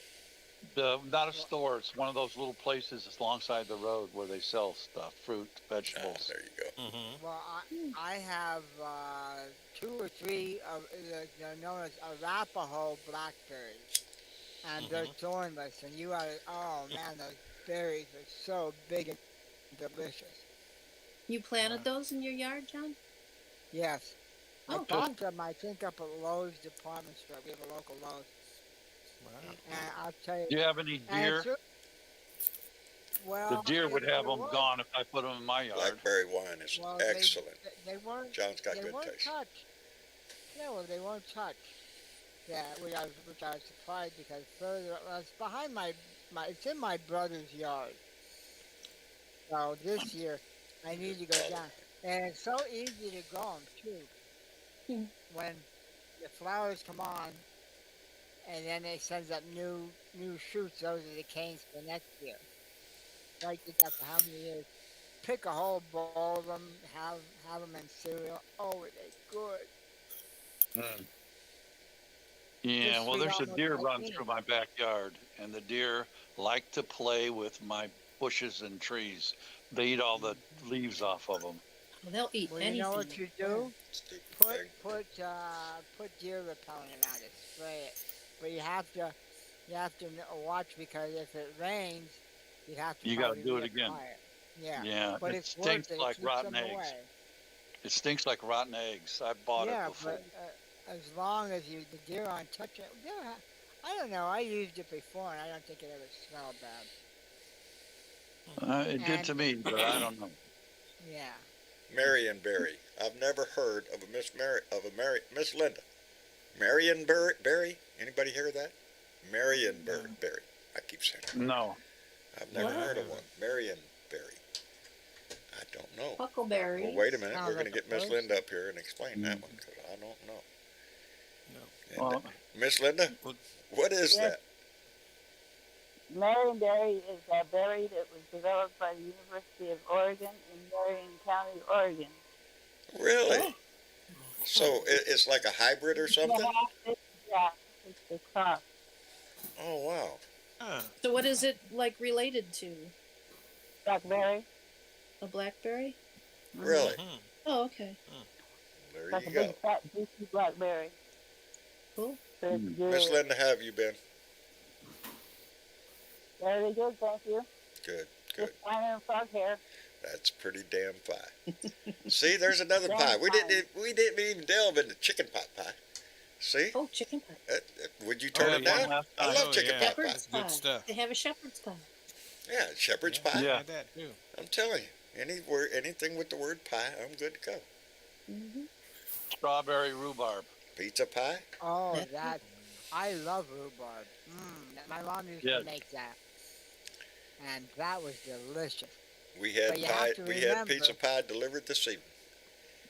go. not a store. It's one of those little places alongside the road where they sell stuff, fruit, Ah, vegetables. there you go. Mm-hmm. Well, I have 2 or 3 they're known as Arapaho blackberries, and they're thornless. And you are, oh man, those berries are so big and delicious. You planted those in your yard, John? Yes. I Oh, bought them, I think, up at Lowe's department store. We have a local Lowe's. Wow. And I'll tell you. Do you have any and deer? it's re- well, The deer would have it them was- gone if I put them in my yard. Blackberry wine is well, excellent. They weren't. John's got They good weren't taste. touched. Yeah, well, they weren't touched. Yeah, which I was surprised because further, it's behind my, it's in my brother's yard. So this year, I need to go down. And it's so easy to grow them, too. Hmm. When the flowers come on, and then they sends up new shoots, those are the canes for next year. Like they got for how many years? Pick a whole bowl of them, have them in cereal. Oh, are they good? Yeah, Just well, feed there's a almost deer like run me. through my backyard, and the deer like to play with my bushes and trees. They eat all the leaves off of them. Well, they'll eat Well, anything. you know what you do? Stupid Put thing. put deer repellent on it. Spray it. But you have to watch because if it rains, you have to You got to probably do it again. reapply it. Yeah. Yeah, But it it's worth stinks it. It like keeps rotten them eggs. away. It stinks like rotten eggs. I bought it Yeah, before. but as long as the deer aren't touching it, I don't know. I used it before, and I don't think it ever smelled bad. It did to me, but I don't know. Yeah. Marionberry. I've never heard of Miss Linda. Marionberry. Anybody hear that? Marionberry. I keep saying it. No. I've never What? heard of one. Marionberry. I don't know. Huckleberries. Well, wait a minute. Sounds We're going like to a get Miss bird. Linda up here and explain that one because I don't know. No. And, Well, Miss Linda, Well, what is Yes. that? Marionberry is a berry that was developed by the University of Oregon in Marion County, Oregon. Really? So it's like a hybrid or something? Yeah, it's the crop. Oh, wow. huh. So what is it like related to? Blackberry. A blackberry? Really? Mhm. Oh, okay. There Like a you go. big fat juicy blackberry. Cool. So it's Miss good. Linda, how have you been? Very good, thank you. Good, Just good. fine and frog hair. That's pretty damn fine. See, there's another Damn pie. We fine. didn't even delve into chicken pot pie. See? Oh, chicken pie. Would you turn Oh, it yeah. down? I Oh, love chicken yeah. pot pie. Shepherd's Good pie. stuff. They have a shepherd's pie. Yeah, shepherd's Yeah, pie. Yeah. I had that too. I'm telling you, anything with the word pie, I'm good to go. Hmm. Strawberry rhubarb. Pizza pie? Oh, Yeah. that. I love rhubarb. My mom used Yes. to make that. And that was delicious. We had But you pie. have to We had remember- pizza pie delivered this evening.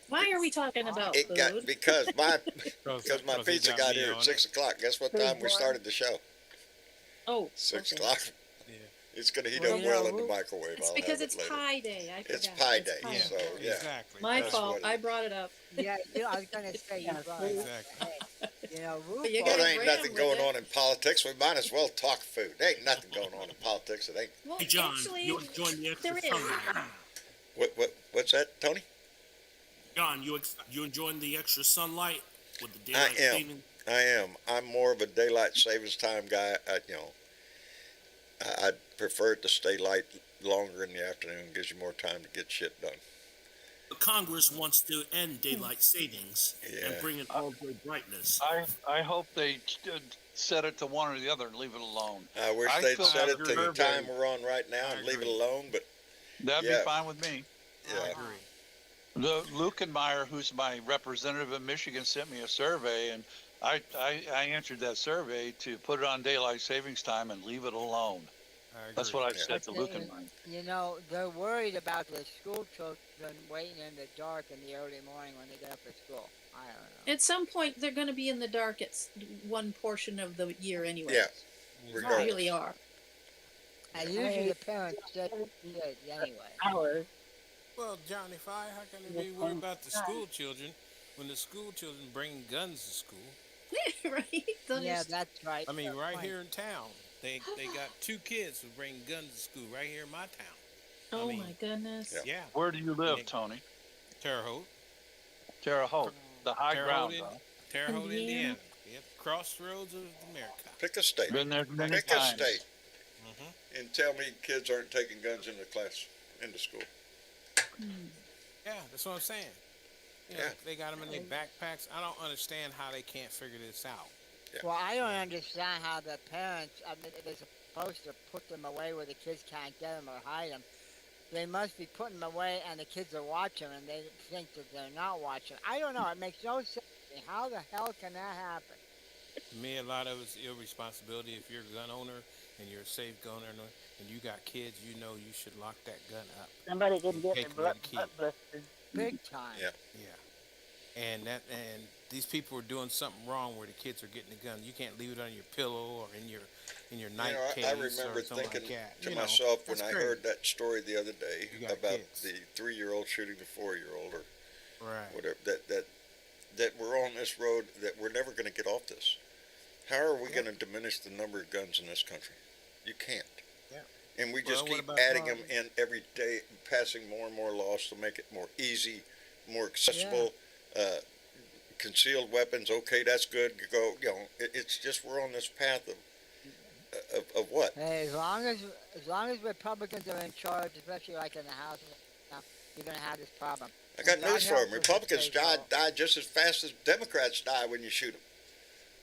Why are we talking about It food? got because my Because my it pizza got got me here on at it. 6 o'clock. Guess what Food time we boy. started the show? Oh, 6 okay. o'clock. Yeah. It's gonna heat Well, up you well know, in the who- microwave. It's I'll because have it it's later. pie day. I It's forgot. pie day, pie so day. yeah. Exactly. My That's fault. what it I is. brought it up. Yeah, I was going to say you Yeah, brought it up. Exactly. You know, But you rhubarb. Well, gotta there ain't grab nothing with going it. on in politics. We might as well talk food. There ain't nothing going on in politics. It ain't. Well, Hey, John, actually, you enjoying the extra there is. sunlight? What's that, Tony? John, you enjoying the extra sunlight with the I daylight am. saving? I am. I'm more of a daylight savings time guy. I prefer it to stay light longer in the afternoon. Gives you more time to get shit done. But Congress wants to end daylight savings Yeah. and bring it all day brightness. I hope they set it to one or the other and leave it alone. I wish I they'd feel set it like to the you're time very- we're on right now I and leave it agree. alone. But That'd Yeah. be fine with me. I yeah, agree. The Lukenmeyer, who's my representative in Michigan, sent me a survey, and I answered that survey to put it on daylight savings time and leave it alone. I agree. That's what I Yeah. said to But they- Lukenmeyer. You know, they're worried about the school children waiting in the dark in the early morning when they get up at school. I don't know. At some point, they're going to be in the dark at one portion of the year anyway. yeah. They Regardless. really are. And usually the parents said it anyway. Hours. Well, Johnny Five, how can they be worried about the school children when the school children bring guns to school? Right? They'll Yeah, just- that's right. I mean, Good right point. here in town, they got 2 kids who bring guns to school right here in my town. oh mean, my goodness. Yeah. Yeah, Where do you live, Nick. Tony? Terre Haute, Terre Haute, the high Terre ground. Haute, Huh? Terre Haute, Indiana. Indiana. Yep, crossroads of America. Pick a state. Been there many Pick a times. state Hmm. and tell me kids aren't taking guns into school. Yeah, that's what I'm saying. You know, Yeah. they got them in their backpacks. I don't understand how they can't figure this out. Well, I don't understand how the parents, I mean, they're supposed to put them away where the kids can't get them or hide them. They must be putting them away and the kids are watching and they think that they're not watching. I don't know. It makes no sense. to me. How the hell can that happen? To me, a lot of it's irresponsibility. If you're a gun owner and you're a safe gun owner and you got kids, you know you should lock that gun up. Somebody didn't get Take their butt, one key. butt busted. Big time. Yeah. Yeah. And these people are doing something wrong where the kids are getting the gun. You can't leave it on your pillow or in your night case I remember or something thinking like that. to You know, myself when that's I crazy. heard that story the other day You got about kids. the 3-year-old shooting the 4-year-old or Right. whatever, that we're on this road, that we're never going to get off this. How are we Yeah. going to diminish the number of guns in this country? You can't. Yeah. And we just Well, what keep about adding them Well, in every day, passing more and more laws to make it more easy, more accessible. Concealed weapons, okay, that's good. Go, it's just we're on this path of what? hey, as long as Republicans are in charge, especially like in the House, now, you're gonna have this problem. I And got God news for help them. us if Republicans they fall. die just as fast as Democrats die when you shoot them.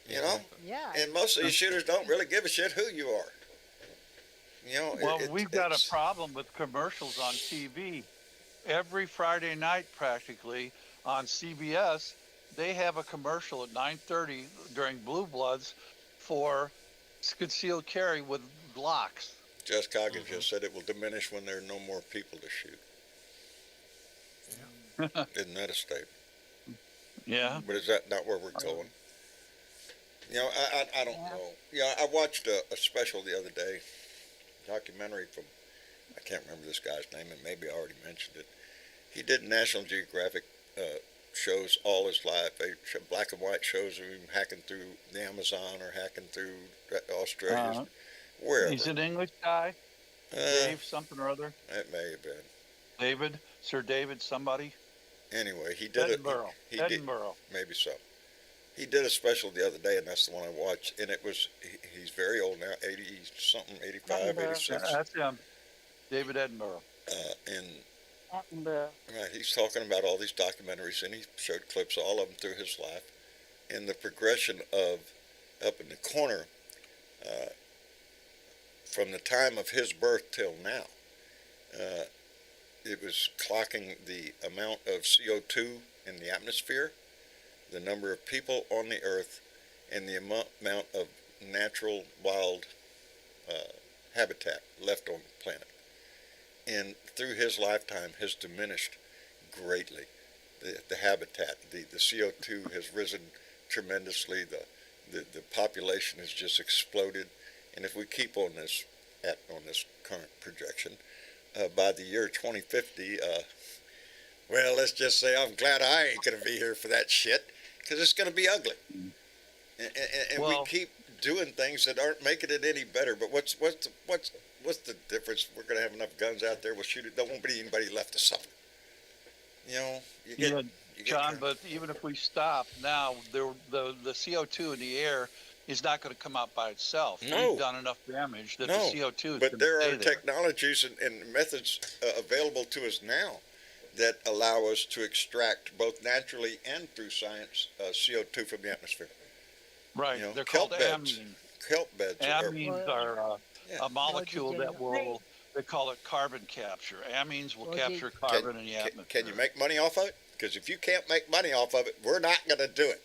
You know, Yeah. and most of these shooters don't really give a shit who you are. Well, we've got a problem with commercials on TV. Every Friday night, practically on CBS, they have a commercial at 9:30 during Blue Bloods for concealed carry with Glocks. Jess Coggins just said it will diminish when there are no more people to shoot. Isn't that a statement? Yeah. But is that not where we're going? I don't Yeah. know. I watched a special the other day, documentary from, I can't remember this guy's name, and maybe I already mentioned it. He did National Geographic shows all his life. Black and white shows of him hacking through the Amazon or hacking through Australia, wherever. He's an English guy, Dave something or other. It may have been. David, Sir David, somebody. Anyway, he did Edinburgh. He did, Edinburgh. maybe so. He did a special the other day, and that's the one I watched. And it was, he's very old now, 80 something, 85, Edinburgh. 86. That's him. David Edinburgh. And Edinburgh. right, he's talking about all these documentaries, and he showed clips of all of them through his life, and the progression of up in the corner from the time of his birth till now. It was clocking the amount of CO2 in the atmosphere, the number of people on the earth, and the amount of natural wild habitat left on the planet. And through his lifetime has diminished greatly. The habitat, the CO2 has risen tremendously. The population has just exploded. And if we keep on this current projection, by the year 2050, well, let's just say I'm glad I ain't going to be here for that shit, because it's going to be ugly. And we Well- keep doing things that aren't making it any better. But what's the difference? We're going to have enough guns out there. We'll shoot it. There won't be anybody left to suffer. You get John, but even if we stop now, the CO2 in the air is not going to come out by itself. No. We've done enough damage that No, the CO2 is but going there to are stay there. technologies and methods available to us now that allow us to extract both naturally and through science CO2 from the atmosphere. Right. They're kelp called beds. amines. Kelp beds. Amines are Yeah. a molecule Well, that will, they call it carbon capture. Amines will Well, capture carbon in the atmosphere. Can you make money off of it? Because if you can't make money off of it, we're not going to do it.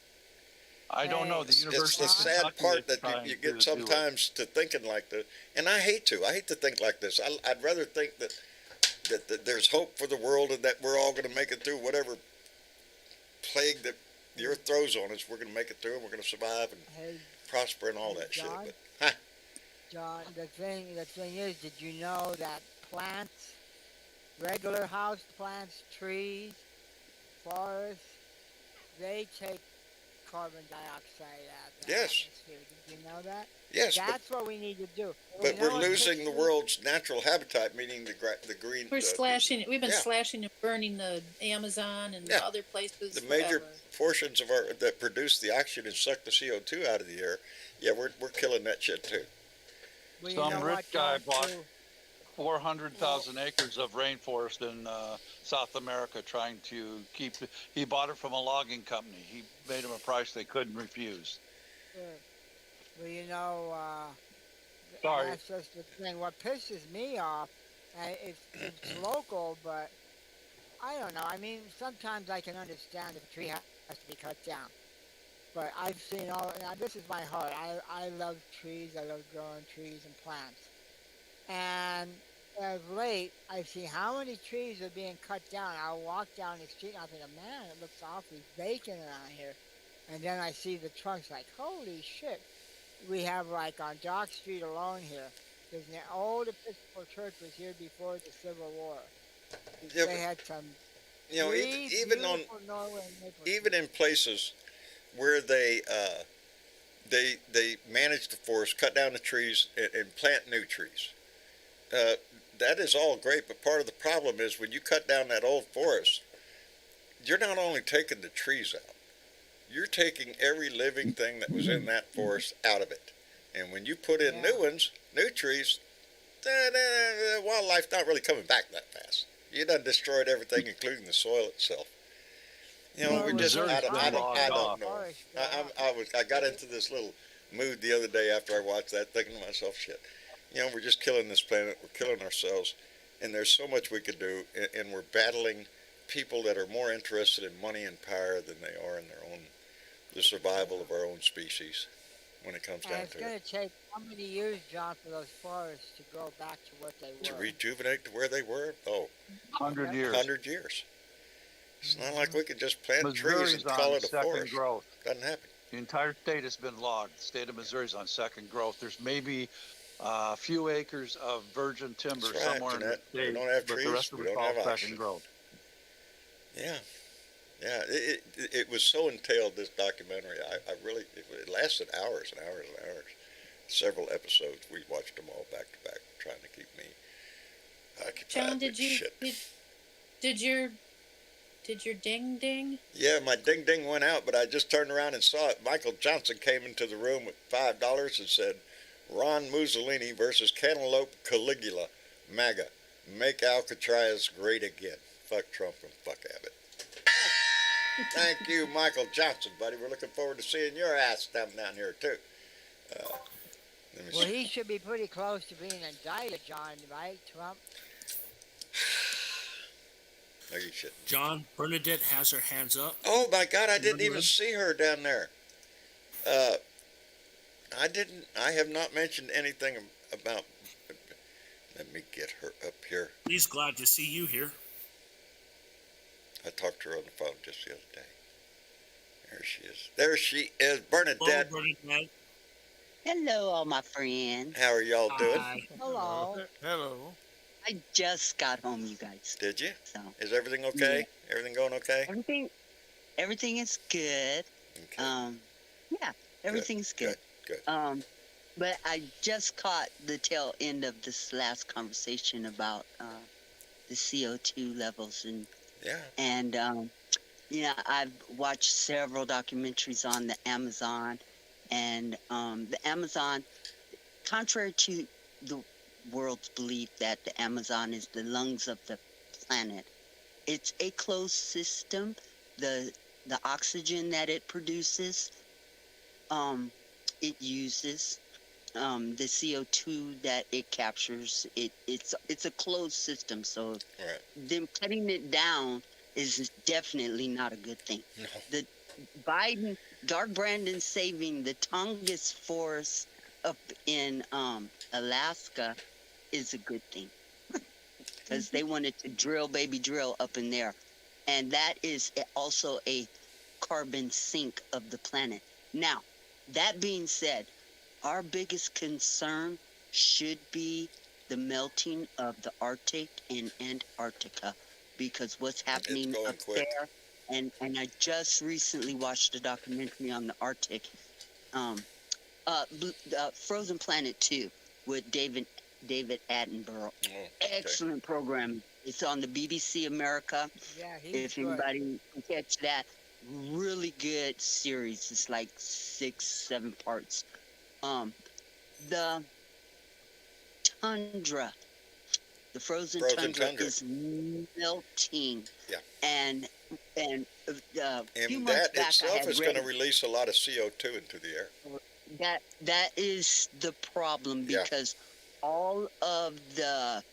I don't know. The It's University the of sad Kentucky part is that trying you to get do it. sometimes to thinking like this, and I hate to think like this. I'd rather think that there's hope for the world and that we're all going to make it through whatever plague that the earth throws on us. We're going to make it through, and we're going to survive and Hey, prosper and all that shit. John? But John, the thing is, did you know that plants, regular house plants, trees, forests, they take carbon dioxide out of the Yes. atmosphere. Did you know that? yes, That's what we need to do. but You know we're what losing takes the you- world's natural habitat, meaning the green. We're slashing. We've been yeah. slashing and burning the Amazon and Yeah. other places. The major forever. portions of that produce the oxygen and suck the CO2 out of the air. Yeah, we're killing that shit too. Well, you Some know rich what, guy John, bought too? 400,000 acres of rainforest in South America trying to he bought it from a logging company. He made them a price they couldn't refuse. Good. Well, you know, Sorry. that's just the thing. What pisses me off, it's local, but I don't know. I mean, sometimes I can understand if a tree has to be cut down. But I've seen now this is my heart. I love trees. I love growing trees and plants. And as late, I see how many trees are being cut down. I'll walk down the street and I'll think, man, it looks awfully vacant around here. And then I see the trunks like, holy shit. We have like on Dock Street alone here, there's an old Episcopal church was here before the Civil War. Yeah, They had some even trees, even on beautiful Norway maple even trees. in places where they manage the forest, cut down the trees, and plant new trees. that is all great, but part of the problem is when you cut down that old forest, you're not only taking the trees out, you're taking every living thing that was in that forest out of it. And when you put in new ones, new trees, the wildlife not really coming back that fast. You done destroyed everything, including the soil itself. You know, Well, we're with just, those I giant don't know. forests go out. I got into this little mood the other day after I watched that, thinking to myself, shit, you know, we're just killing this planet, we're killing ourselves, and there's so much we could do, and we're battling people that are more interested in money and power than they are in their own, the survival of our own species when it comes And down it's to going it. to take how many years, John, for those forests to grow back to what they To were? rejuvenate to where they were, 100 years. 100 years. It's not like we could just plant trees Missouri's and call on it a second forest. growth. Doesn't happen. The entire state has been logged. The state of Missouri's on second growth. There's maybe a few acres of virgin timber That's right, somewhere in the Jeanette. We state, don't have but the trees, rest of we it's don't all have second oxygen. growth. Yeah, yeah. It was so entailed, this documentary. I really, it lasted hours and hours and hours. Several episodes. We watched them all back to back, trying to keep me occupied. John, did with you shit. did your ding ding? Yeah, my ding ding went out, but I just turned around and saw it. Michael Johnson came into the room with $5 and said, "Ron Mussolini versus Cantaloupe Caligula, MAGA. Make Alcatraz great again. Fuck Trump and fuck Abbott." Thank you, Michael Johnson, buddy. We're looking forward to seeing your ass down here, too. Let me Well, see. he should be pretty close to being indicted, John, right? Trump? No, you shouldn't. John, Bernadette has her hands up. Oh, my God, I didn't even see her down there. I have not mentioned anything about... Let me get her up here. He's glad to see you here. I talked to her on the phone just the other day. There she is. There she is, Hello, Bernadette. Bernadette. Hello, all my friends. How are y'all doing? Hi. Hello. Hello. I just got home, you guys. Did you? So Is everything okay? Everything going okay? everything is good. Okay. Yeah, everything's good. Good. But I just caught the tail end of this last conversation about the CO2 levels Yeah. and I've watched several documentaries on the Amazon, and the Amazon, contrary to the world's belief that the Amazon is the lungs of the planet, it's a closed system. The oxygen that it produces, it uses, the CO2 that it captures. It's a closed system. So Right. them cutting it down is definitely not a good thing. No. The Dark Brandon saving the Tongass forest up in Alaska is a good thing, because they wanted to drill up in there, and that is also a carbon sink of the planet. Now, that being said, our biggest concern should be the melting of the Arctic and Antarctica, because what's happening going up quick. there, and I just recently watched a documentary on the Arctic, Frozen Planet 2 with David Attenborough. Oh, okay. Excellent program. It's on the BBC America. Yeah, he's If good. anybody can catch that, really good series. It's like 6-7 parts. The tundra, the frozen tundra is melting. Yeah. And a few And months that back I itself had is going to read release a lot of CO2 into the air. that is the problem, Yeah. because all of the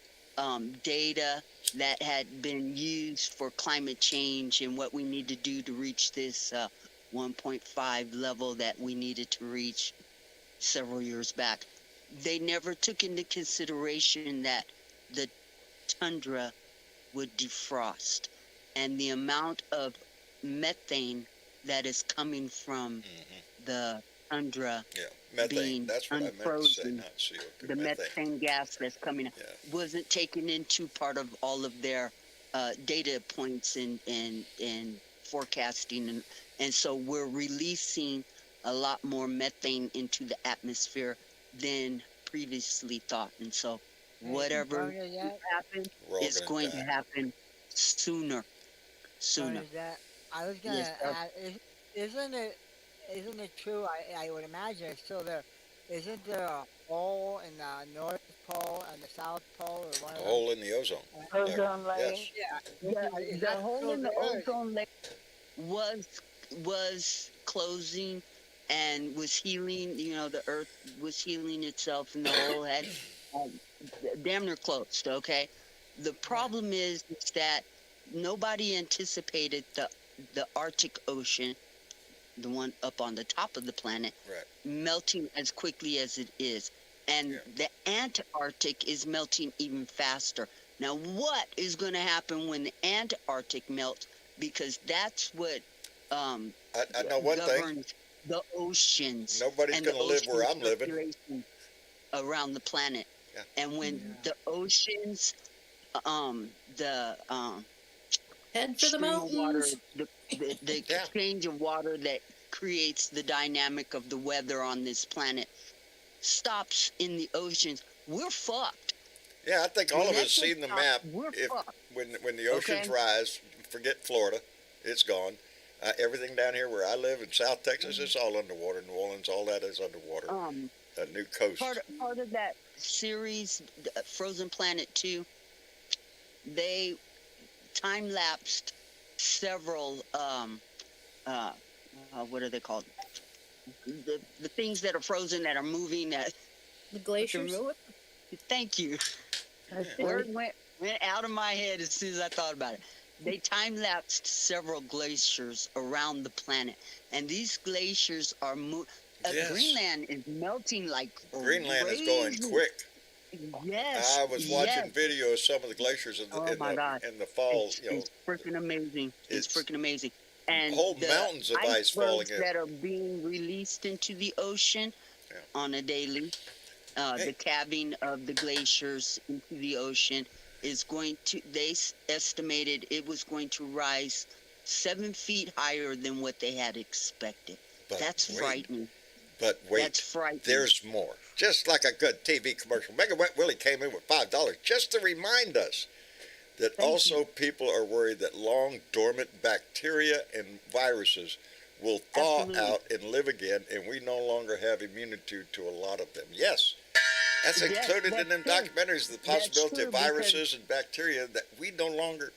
data that had been used for climate change and what we need to do to reach this 1.5 level that we needed to reach several years back, they never took into consideration that the tundra would defrost, and the amount of methane that is coming from the tundra, Yeah. Methane. being That's what I meant to say, unfrozen, not CO2. the methane gas that's coming out, Yeah. wasn't taken into part of all of their data points and forecasting, and so we're releasing a lot more methane into the atmosphere than previously thought. And so whatever Bernadette, happen We're all is gonna going to die. happen sooner. Sooner. Bernadette, I was Yes, gonna sir. add, isn't it true? I would imagine it's still there. Isn't there a hole in the North Pole and the South Pole, or one A of them? hole in the ozone. Layer. Ozone layer. Yes. Yeah, is The that hole still in the there? ozone layer was closing and was healing. You know, the Earth was healing itself, and the hole had um, damn near closed. Okay, the problem is that nobody anticipated the Arctic Ocean, the one up on the top of the planet, Right. melting as quickly as it is. And Yeah. the Antarctic is melting even faster. Now, what is going to happen when the Antarctic melts? Because that's what I know one thing. governs the oceans. Nobody's and the gonna live where ocean I'm living. circulation around the planet. Yeah. And when the oceans, the Head for the stream of water, mountains. the Yeah. exchange of water that creates the dynamic of the weather on this planet stops in the oceans, we're fucked. Yeah, I think all When of that us thing seen the stops, map. we're If fucked. when the oceans Okay. rise, forget Florida, it's gone. Everything down here where I live in South Texas, it's all underwater. New Orleans, all that is underwater. A new coast. Part of that series, Frozen Planet 2, they time lapsed several what are they called? The things that are frozen that are moving that The glaciers. thank you. Word went out of my head as soon as I thought about it. They time lapsed several glaciers around the planet, and these glaciers are Yes. Greenland is melting like Greenland is going crazy. quick. Yes, I was watching yes. video of some of the glaciers in the Oh my God. in the fall. It's, You know, it's freaking amazing. It's it's freaking amazing. And whole the mountains of ice falling icebergs in. that are being released into the ocean Yeah. on a daily, Hey. the calving of the glaciers into the ocean is going to, estimated it was going to rise 7 feet higher than what they had expected. But That's wait, frightening. But wait, That's frightening. there's more. Just like a good TV commercial. Mega Wet Willie came in with $5 just to remind us that Thank also people are worried that long dormant bacteria and viruses will thaw Absolutely. out and live again, and we no longer have immunity to a lot of them. Yes, that's Yes, included in them that's true. documentaries, the That's possibility true, of viruses and bacteria that we no longer,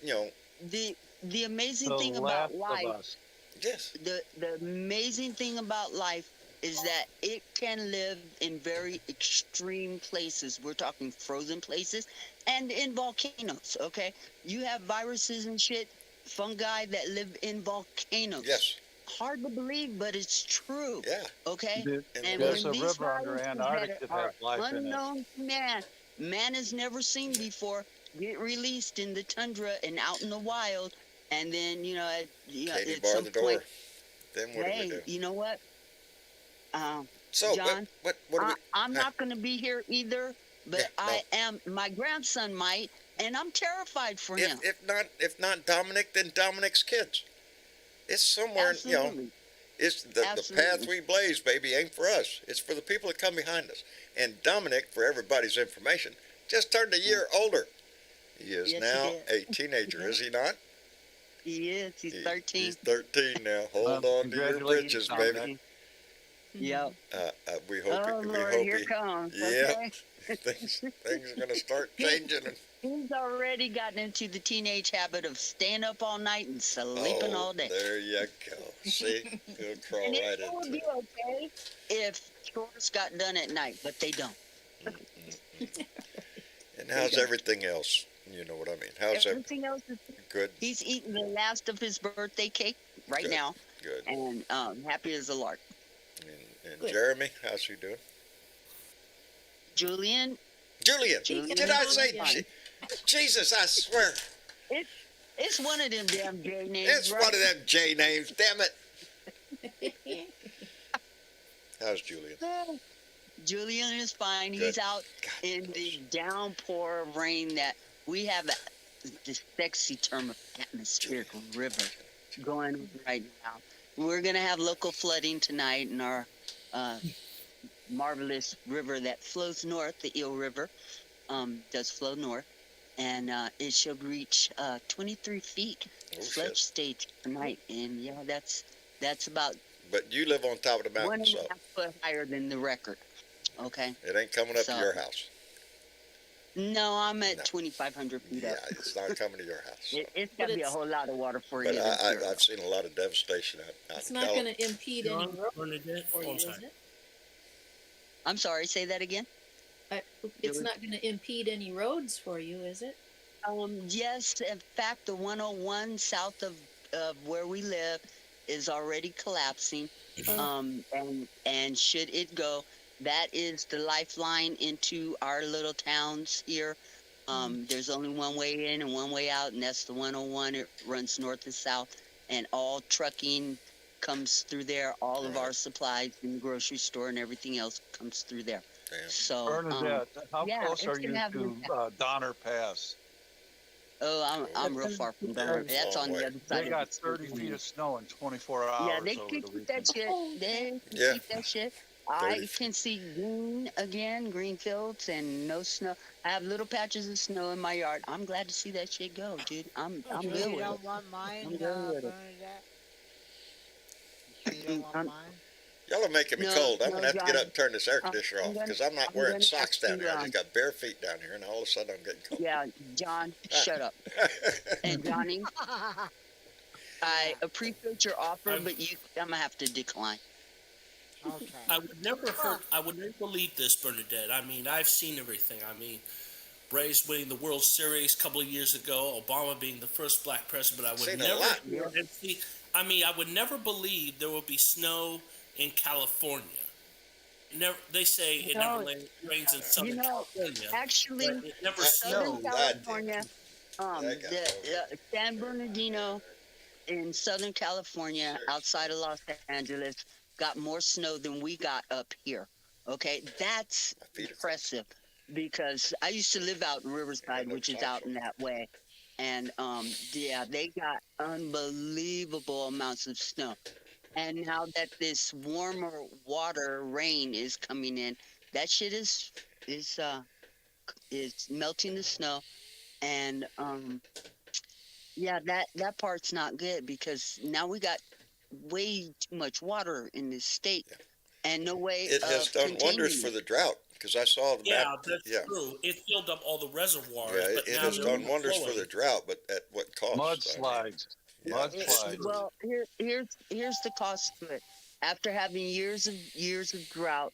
you know, The amazing The thing last about life, of us. yes. the amazing thing about life is that it can live in very extreme places. We're talking frozen places and in volcanoes, okay? You have viruses and shit, fungi that live in volcanoes. Yes. Hard to believe, but it's true, Yeah. okay? And And There's when a these river under viruses Antarctica that that has are life in it. unknown to man has never seen before, get released in the tundra and out in the wild, and then Katie at bar some the door. point, Then what do we hey, do? you know what? So John, what do we? I'm not going to be here either, but Yeah, no. I am. My grandson might, and I'm terrified for him. If not Dominic, then Dominic's kids. It's somewhere, Absolutely. It's the path Absolutely. we blaze, baby, ain't for us. It's for the people that come behind us. And Dominic, for everybody's information, just turned a year older. He is Yes, he now did. a teenager, is he not? He is. He's 13. He's 13 now. Hold on to your Congratulations, britches, Dominic. baby. Yep. We hope Oh we Lord, hope here he, comes. yeah. Okay? things are gonna start changing. And, He's already gotten into the teenage habit of staying up all night and sleeping all day. There you go. See, he'll crawl And right it would into be okay if chores got done at night, but they don't. And how's everything else? You know what I mean? How's Everything else is good? He's eating the last of his birthday cake right Good. now, Good. and happy as a lark. And Good. Jeremy, how's he doing? Julian, Julian, Julian. did I say Julian. Jesus? I swear, it's one of them damn J names. it's right? one of them J names. Damn it. How's Julian? Julian is fine. Good. He's out God, in the downpour of rain that we have this sexy term of atmospheric river going on right now. We're going to have local flooding tonight in our marvelous river that flows north, the Eel River. does flow north, and it should reach 23 feet Oh, flood shit. stage tonight. And yeah, that's about But you live on top of the one mountain, and so a half foot higher than the record. Okay. it ain't coming up to So- your house. No, I'm at No. 2,500 feet Yeah, up. it's not coming to your house. It's got to be a it's- whole lot of water for But you. to I've seen a lot of devastation out It's in not California. going to impede any John, road Bernadette, for oh, you, I'm is sorry. it? I'm sorry, say that again. It's was- not going to impede any roads for you, is it? Yes, in fact, the 101 south of where we live is already collapsing. And should it go, that is the lifeline into our little towns here. There's only one way in and one way out, and that's the 101. It runs north and south, and all trucking comes through there. All of Right. our supplies in the grocery store and everything else comes through there. Damn. So, Bernadette, how yeah, close it's are gonna you have an to impact. Donner Pass? I'm real far from Denver. It's a That's long on way. the other They side. got of the state 30 line. feet of snow in 24 hours Yeah, they over can the keep that weekend. shit. Oh, They can Yeah. keep that shit. 30 I feet. can see green again, green fields and no snow. I have little patches of snow in my yard. I'm glad to see that shit go, dude. I'm You good sure you with it. don't want mine, I'm good with it. Bernadette? You sure you don't want I'm- mine? Y'all are making me No, cold. I'm no, gonna have to get John. up and turn this air I'm conditioner off gonna- because I'm not I'm wearing gonna socks have down to, here. I just got bare feet down here, and all of a sudden I'm getting cold. Yeah, John, shut up. And Johnny, I appreciate your offer, but I'm gonna have to decline. Okay. I would never believe this, Bernadette. I mean, I've seen everything. I mean, Braves winning the World Series a couple of years ago, Obama being the first black president, but I would Seen a never lot. and see, I mean, I would never believe there would be snow in California. Never, they say it No, never rains in Southern California. Actually, but it never Southern snows. California, That got San Bernardino in Southern California, outside of Los Angeles, got more snow than we got up here. Okay, that's My feet are impressive because I used to live out in Riverside, Yeah, which is looks out awesome. in that way, and yeah, they got unbelievable amounts of snow. And now that this warmer water rain is coming in, that shit is melting the snow, and yeah, that part's not good because now we got way too much water in this state, and no way It has of done containing wonders for it. the drought because I saw the Yeah, map. that's Yeah. true. It filled up all the reservoirs, Yeah, but it now has they're done wonders for overflowing. the drought, but at what cost? Mudslides. Yeah. Mudslides. Well, here's the cost to it. After having years of drought,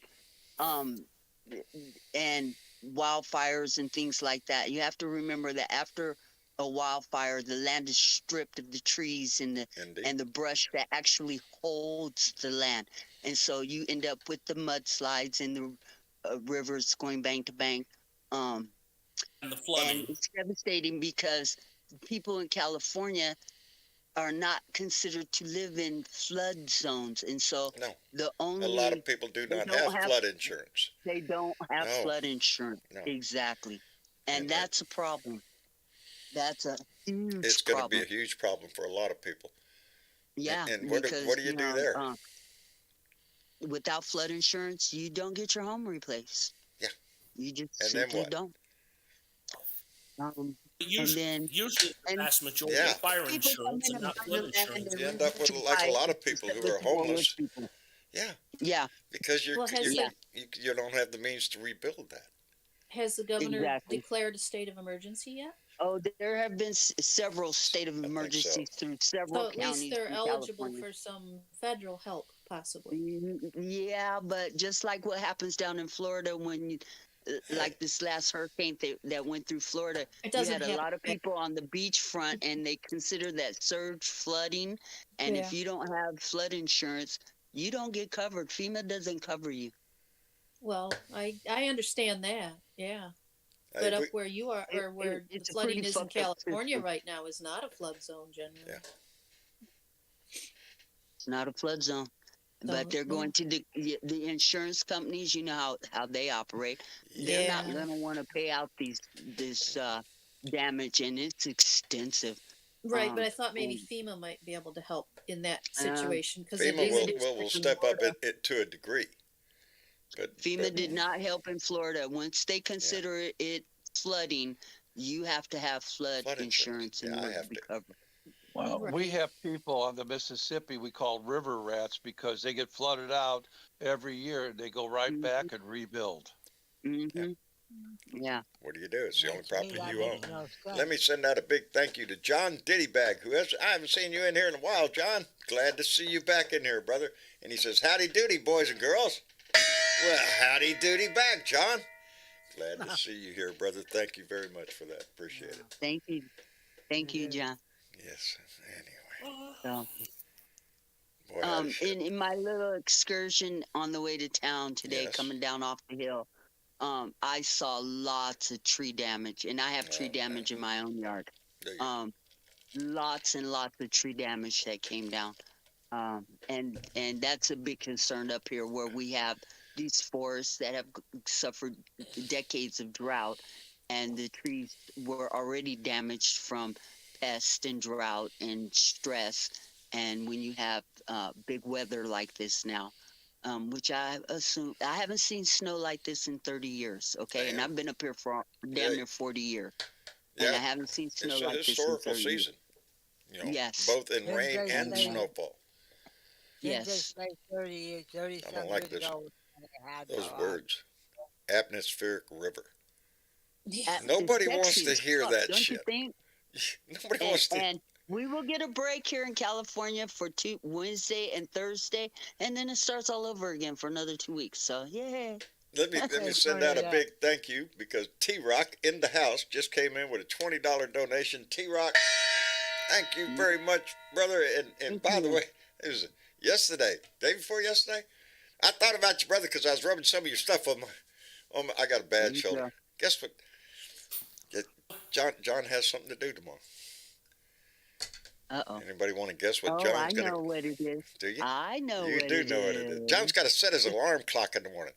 and wildfires and things like that, you have to remember that after a wildfire, the land is stripped of the trees and Indeed. the brush that actually holds the land, and so you end up with the mudslides and the rivers going bank to bank. And the And flooding. it's devastating because people in California are not considered to live in flood zones, and so No. the A only lot of people do they not don't have have- flood insurance. they don't have No. flood insurance. No. Exactly, and And that's a problem. That's a huge It's going to problem. be a huge problem for a lot of people. Yeah, and what do- because what do you do there? Without flood insurance, you don't get your home replaced. Yeah. You just And then simply what? don't. Usually, then- usually the and vast majority Yeah. of fire People come insurance in and and not buy flood the land insurance. and You end up with rent like a to lot buy of people who instead are of more rich homeless. people. Yeah, Yeah, because Well, has you don't have the means to rebuild that. Has the governor Exactly. declared a state of emergency yet? oh, there have been several state of think so. emergencies through several So at counties. least they're in eligible California. for some federal help, possibly. Yeah, but just like what happens down in Florida when you, like this last hurricane that went through Florida, It you doesn't had a happen. lot of people on the beachfront and they consider that surge flooding. And if Yeah. you don't have flood insurance, you don't get covered. FEMA doesn't cover you. Well, I understand that. Yeah. But up where you are, or where the it's a flooding pretty is in fucked up California system. right now, is not a flood zone generally. Yeah. It's not a flood zone. But they're going to the insurance companies. You know how they operate. They're not Yeah. going to want to pay out this damage, and it's extensive. Right, but I thought maybe and- FEMA might be able to help in that situation because FEMA will step up it to a degree. But FEMA did not help in Florida. Once they consider it flooding, you have to have flood Flood insurance. insurance in Yeah, I order have to be to. covered. Well, Right. we have people on the Mississippi we call river rats because they get flooded out every year. They go right Mm-hmm. back and rebuild. Yeah. Mm-hmm. Yeah. What do you do? It's the only To me, property that you own. makes no sense. Let me send out a big thank you to John Diddybag, I haven't seen you in here in a while, John. Glad to see you back in here, brother. And he says, howdy doody, boys and girls. Well, howdy doody back, John. Glad to see you here, brother. Thank you very much for that. Appreciate it. Thank you. Thank you, John. Yes. Anyway, So, boy, howdy shit. in my little excursion on the way to town today, Yes. coming down off the hill, I saw lots of tree damage, and I have tree Okay. damage in my own yard. Do you? Lots and lots of tree damage that came down. And that's a big concern up here where we have these forests that have suffered decades of drought, and the trees were already damaged from pest and drought and stress. And when you have big weather like this now, which I assume I haven't seen snow like this in 30 years. Okay, and Damn. I've been up here for Yeah. damn near 40 years, and I Yeah. haven't seen snow It's a like this in historical 30 years. season. You know, Yes. both in Didn't rain they and say- snowfall. Didn't they Yes. say 30 I some don't like years this. ago when they had Those the, words. Atmospheric river. Yeah. Nobody It's wants sexy to as hear fuck, that don't you shit. think? Nobody And, wants to. and we will get a break here in California for Wednesday and Thursday, and then it starts all over again for another 2 weeks. So yeah. Let me It's send funny out a that- big thank you because T-Rock in the house just came in with a $20 donation. T-Rock, thank you very much, brother. And Thank by the you. way, it was yesterday, day before yesterday. I thought about you, brother, because I was rubbing some of your stuff on my. I got a bad you shoulder. go. Guess what? John has something to do tomorrow. Uh-oh. Anybody want to guess what Oh, John's I gonna? know what it is. Do you? I know You what do it know what it is. John's got to set his alarm clock in the morning.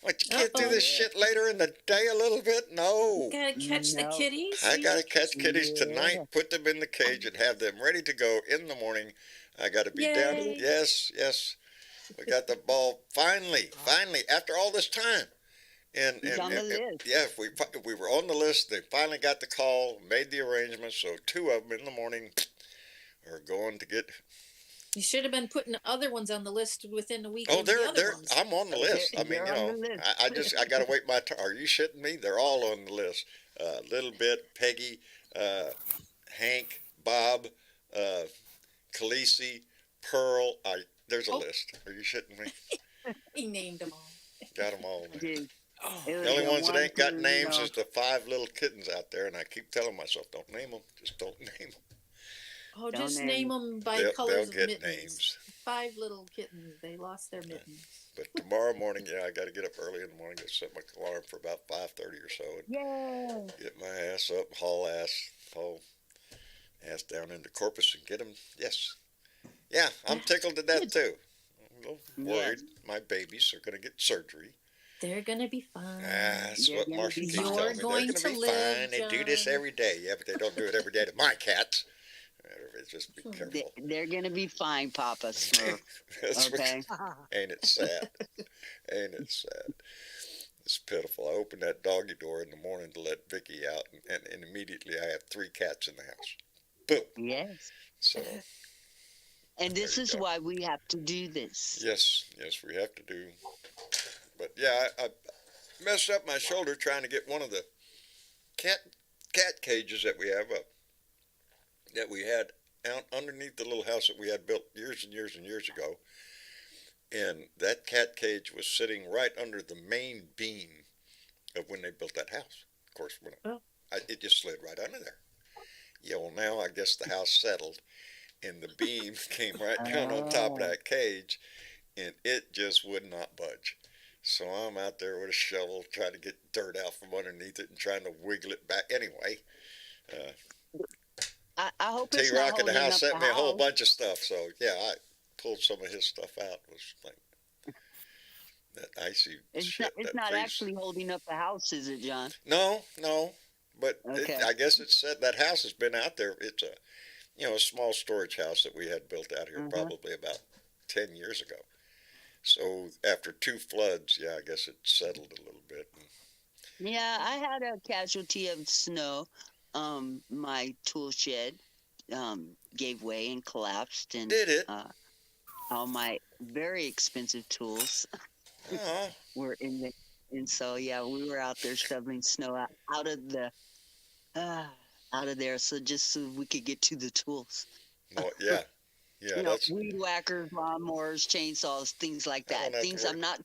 What, you can't do Uh-oh. this shit later in the day a little bit? No. Gotta catch the No. kitties. I got to catch kitties Yeah. tonight, put them in the cage, and have them ready to go in the morning. I got to be down. Yay. Yes. We got the ball finally, after all this time. And, He's on the list. yeah, we were on the list. They finally got the call, made the arrangements. So 2 of them in the morning are going to get. You should have been putting other ones on the list within a week. Oh, of the other they're. ones. I'm on the list. I mean, They're you on know, the list. I got to wait my turn. Are you shitting me? They're all on the list. Little Bit, Peggy, Hank, Bob, Khaleesi, Pearl. There's a Oh. list. Are you shitting me? He named them all. Got them all. Man. Dude, Oh. it was The only the ones that one ain't got who, names is the 5 little kittens out there, and I keep telling myself, don't name them. Just don't name them. Oh, Don't just name name them by They'll colors of get mittens. names. 5 little kittens. They lost their mittens. But tomorrow morning, yeah, I got to get up early in the morning. Get set my alarm for about 5:30 or so, and Yeah. get my ass up, haul ass down into Corpus and get them. Yes. Yeah, I'm tickled to death too. I'm a little worried. My babies are going to get surgery. They're gonna be fine. That's They're what gonna Marcia be keeps fine. telling me. They're You're going going to to be live, fine. They do this John. every day. Yeah, but they don't do it every day to my cats. Just be Hmm. careful. They're gonna be fine, Papa Smurf. That's what- Okay. ain't it sad? Ain't it sad? It's pitiful. I opened that doggy door in the morning to let Vicky out, and immediately I have 3 cats in the house. Boom. Yes. So, And this There you is go. why we have to do this. yes, we have to do. But yeah, I messed up my shoulder trying to get one of the cat cages that we have up, that we had out underneath the little house that we had built years and years and years ago. And that cat cage was sitting right under the main beam of when they built that house. Of course, it just slid right under there. Yeah, well, now I guess the house settled, and the beam came right down on top of that cage, and it just would not budge. So I'm out there with a shovel trying to get dirt out from underneath it and trying to wiggle it back. Anyway, I hope it's not T-Rock in the holding house up sent the me a whole house. bunch of stuff. So yeah, I pulled some of his stuff out. It was like that icy It's shit. not, it's that not freeze. actually holding up the house, is it, John? No, but Okay. I guess it said that house has been out there. It's a small storage house that we had built out here Mhm. probably about 10 years ago. So after 2 floods, yeah, I guess it settled a little bit. And Yeah, I had a casualty of snow. My tool shed gave way and collapsed, and Did it? all my very expensive tools Oh, were in the. And so, yeah, we were out there shoveling snow out of the uh, out of there, so just so we could get to the tools. no, yeah, yeah. That's Weed whackers, lawnmowers, chainsaws, things like I don't that. have to Things worry. I'm not.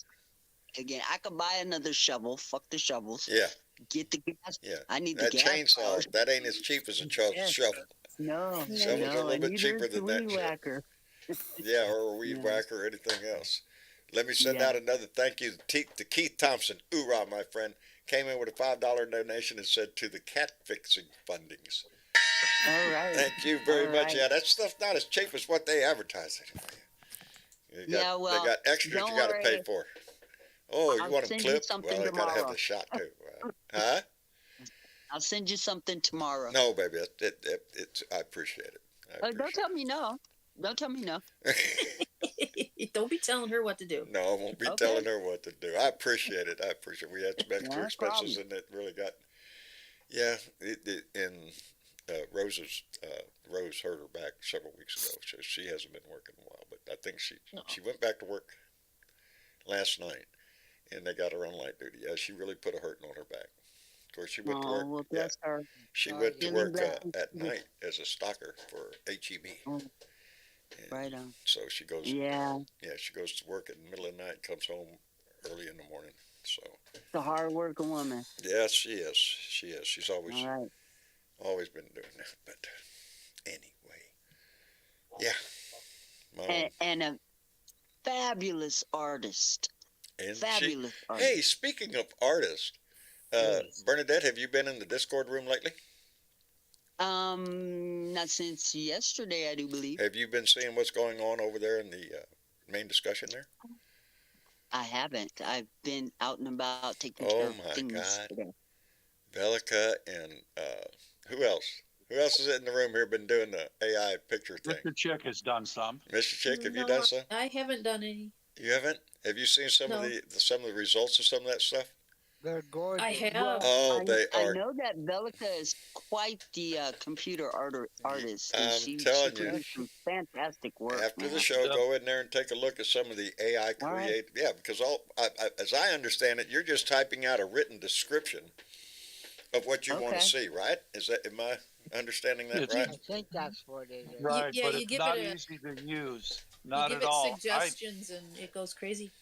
Again, I could buy another shovel. Fuck the shovels. Yeah, Get the gas. yeah. I need the That gas power. chainsaw, that ain't as cheap as a Yeah. shovel. No, Shovels are a no, little and bit neither cheaper is the than that weed shit. whacker. Yeah, or a weed Yeah. whacker or anything else. Let me send Yeah. out another thank you to Keith Thompson. Oorah, my friend. Came in with a $5 donation and said to the cat fixing fundings. All right. Thank you very All much. right. Yeah, that stuff's not as cheap as what they advertise it. Yeah, well, they got extras don't you got to pay worry. for. Oh, you I'll want them send you clipped? something Well, they got to have tomorrow. the shot too. Huh? I'll send you something tomorrow. No, baby. It's I appreciate it. Don't tell me no. Don't tell me no. Don't be telling her what to do. No, I won't be Okay. telling her what to do. I appreciate it. I appreciate it. We had some extra No expenses, problem. and it really got. Yeah, and Rose hurt her back several weeks ago, so she hasn't been working in a while. But I think she went back to work last night, and they got her on light duty. Yeah, she really put a hurting on her back. Of course, she went to Oh, work. well, Yeah, bless her. she Oh, went to yeah. work Feeling at better. night as a stalker for HEB. Oh, And right on. so she goes. Yeah, Yeah, she goes to work in the middle of the night, comes home early in the morning. So the hard-working woman. yes, she is. She is. She's always All right. always been doing that. But anyway, yeah. And a fabulous artist. And Fabulous Hey, artist. speaking of artists, Yes. Bernadette, have you been in the Discord room lately? Not since yesterday, I do believe. Have you been seeing what's going on over there in the main discussion there? I haven't. I've been out and about taking care Oh of my things God. today. Velica and who else? Who else is in the room here been doing the AI picture thing? Mr. Chick has done some. Mr. Chick, have you No, done some? I haven't done any. You haven't? Have you seen some of No. some of the results of some of that stuff? They're gorgeous. I have. Oh, they I are. know that Velica is quite the computer artist. And I'm she telling you. produced some fantastic work. After the man. show, Yep. go in there and take a look at some of the AI All right. create. Yeah, because as I understand it, you're just typing out a written description of what you want to Okay. see, right? Am I understanding that It's- right? I think that's what it is. Right, yeah, but you it's give not it a- easy to use. You Not give at it all. suggestions and it goes crazy.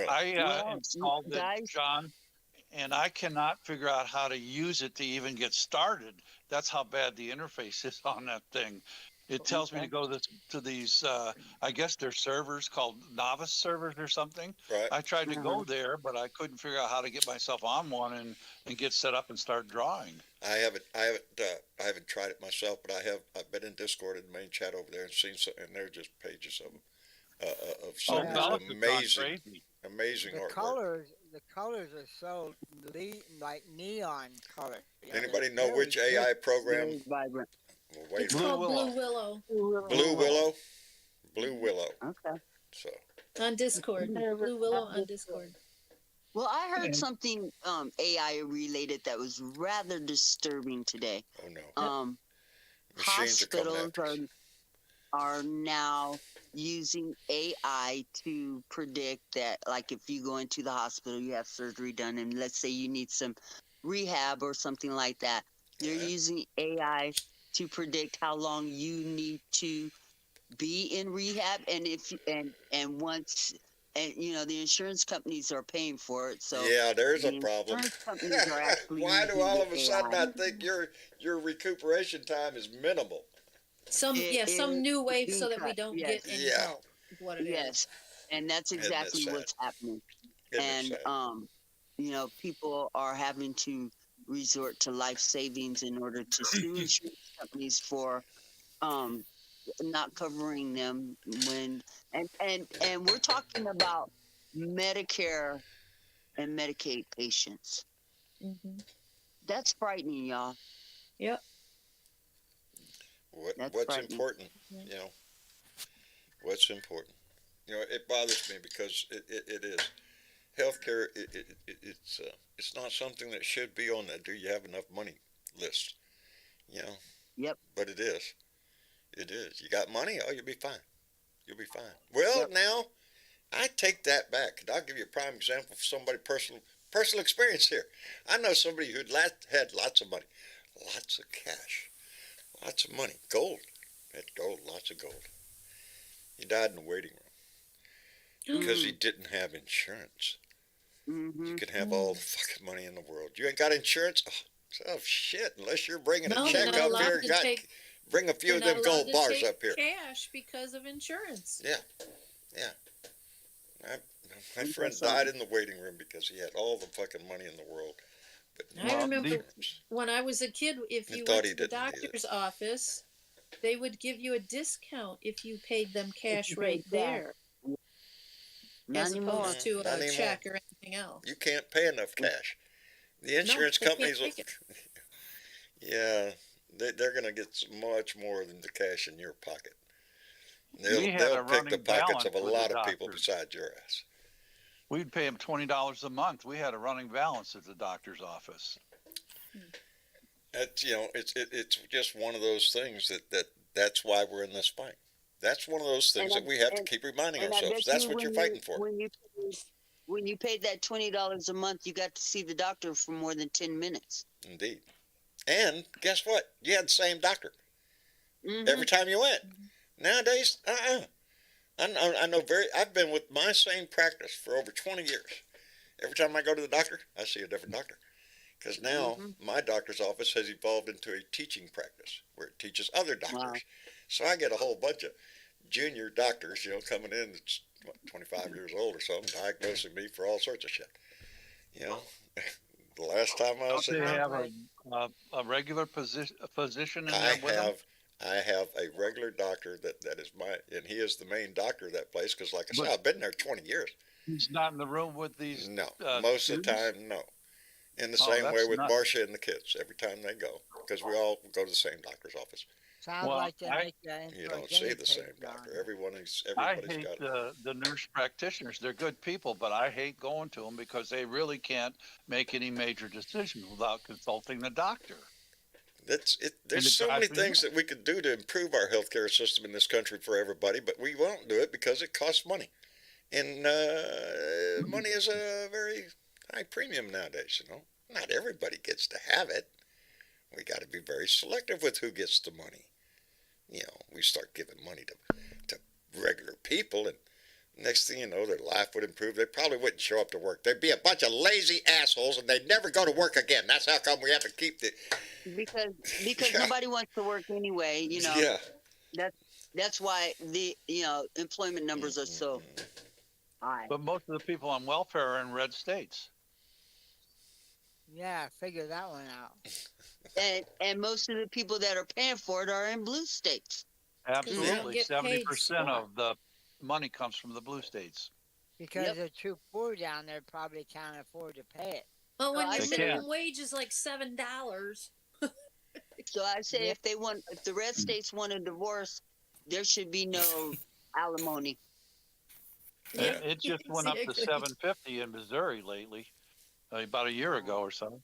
I Well, installed it, guys- John, and I cannot figure out how to use it to even get started. That's how bad the interface is on that thing. It tells me to Okay. go to these, I guess they're servers called novice servers or something. Right. I tried to Uh-huh. go there, but I couldn't figure out how to get myself on one and get set up and start drawing. I haven't tried it myself, but I've been in Discord in the main chat over there and seen some, and they're just pages of Oh, some yeah. Velica's gone amazing, crazy. amazing The artwork. the colors are so like neon color. Anybody know which AI program? Very vibrant. Well, wait, It's a minute. called Willow. Blue Willow Blue Willow. Blue Willow. Okay. So on Discord. Blue Willow on Discord. Well, I heard Yeah. something AI related that was rather disturbing today. oh no, machines are coming Hospitals after us. are now using AI to predict that, like, if you go into the hospital, you have surgery done, and let's say you need some rehab or something like that, they're Uh-huh. using AI to predict how long you need to be in rehab, and if and once. And the insurance companies are paying for it, so Yeah, there's a the problem. insurance companies are actually Why do using all the of a sudden AI. I think your recuperation time is minimal? Some It some new is wave so that we because- don't yes. get any Yeah. help. Is what it is. Yes, and that's Isn't it exactly sad? what's happening. Isn't it And sad? people are having to resort to life savings in order to sue insurance companies for not covering them when and we're talking about Medicare and Medicaid patients. Hmm. That's frightening, y'all. Yep. That's What's frightening. important? Mhm. You know, what's important? It bothers me because it is. healthcare, it's not something that should be on the do you have enough money list, you know. Yep. But it is. It is. You got money? Oh, you'll be fine. You'll be fine. Well, Yep. now I take that back. I'll give you a prime example of somebody personal experience here. I know somebody who had lots of money, lots of cash, lots of money, gold. Had gold, lots of gold. He died in the waiting room because he didn't have insurance. Mm-hmm. You can have all the fucking money in the world. You ain't got insurance? Oh shit, unless you're bringing No, a check they're not up here, allowed to take. bring a few They're of not them allowed gold to bars take up here. cash because of insurance. Yeah, yeah. My Think friend that's died something. in the waiting room because he had all the fucking money in the world. But I no remember insurance. when I was a kid, if He you thought went he to the didn't need it. doctor's office, they would give you a discount if you paid them cash you right paid cash. there, Not as anymore. opposed to Not a anymore. check or anything else. You can't pay enough cash. The No, insurance they can't companies will, take it. yeah, they're going to get much more than the cash in your pocket. We had They'll a pick the running pockets balance of a with the lot of people doctors. besides your ass. We'd pay them $20 a month. We had a running balance at the doctor's office. That's it's just one of those things that's why we're in this fight. That's one of those things And that we have to and keep reminding and I ourselves. bet That's you what you're fighting for. when you paid that $20 a month, you got to see the doctor for more than 10 minutes. Indeed. And guess what? You had the same doctor Mm-hmm. every time you went. Nowadays, I know I've been with my same practice for over 20 years. Every time I go to the doctor, I see a different doctor. Because now my doctor's office has evolved into a teaching practice where it teaches other doctors. Wow. So I get a whole bunch of junior doctors, coming in that's 25 years old or something, diagnosing me for all sorts of shit. The last time I was Don't in they there, have a regular physician in I there with them? have a regular doctor that is and he is the main doctor of that place because, like I said, But I've been there 20 years. he's not in the room with these No, most of the students? time, no. In the Oh, same way that's with nuts. Marcia and the kids, every time they go, because we all go to the same doctor's office. Sounds Well, like they I- make you into You a don't see guinea the same pig, doctor. John. Everybody's I got hate it. the nurse practitioners. They're good people, but I hate going to them because they really can't make any major decisions without consulting the doctor. That's it. And There's it so many drives me things that we could do to improve our healthcare system in this country for everybody, but we won't do it because it costs money, and money is a very high premium nowadays. Not everybody gets to have it. We got to be very selective with who gets the money. We start giving money to regular people, and next thing you know, their life would improve. They probably wouldn't show up to work. They'd be a bunch of lazy assholes, and they'd never go to work again. That's how come we have to keep the. Because Yeah. nobody wants to work anyway. Yeah. That's why the employment numbers are so high. But most of the people on welfare are in red states. Yeah, figure that one out. And most of the people that are paying for it are in blue states. Absolutely. get paid 70% for it. of the money comes from the blue states. Because Yep. they're too poor down there, probably can't afford to pay it. Well, when I your say- minimum wage is like $7, So I say Yep. if the red states want a divorce, there should be no alimony. Yeah. It just went up to Exactly. $7.50 in Missouri lately, about a year ago or so.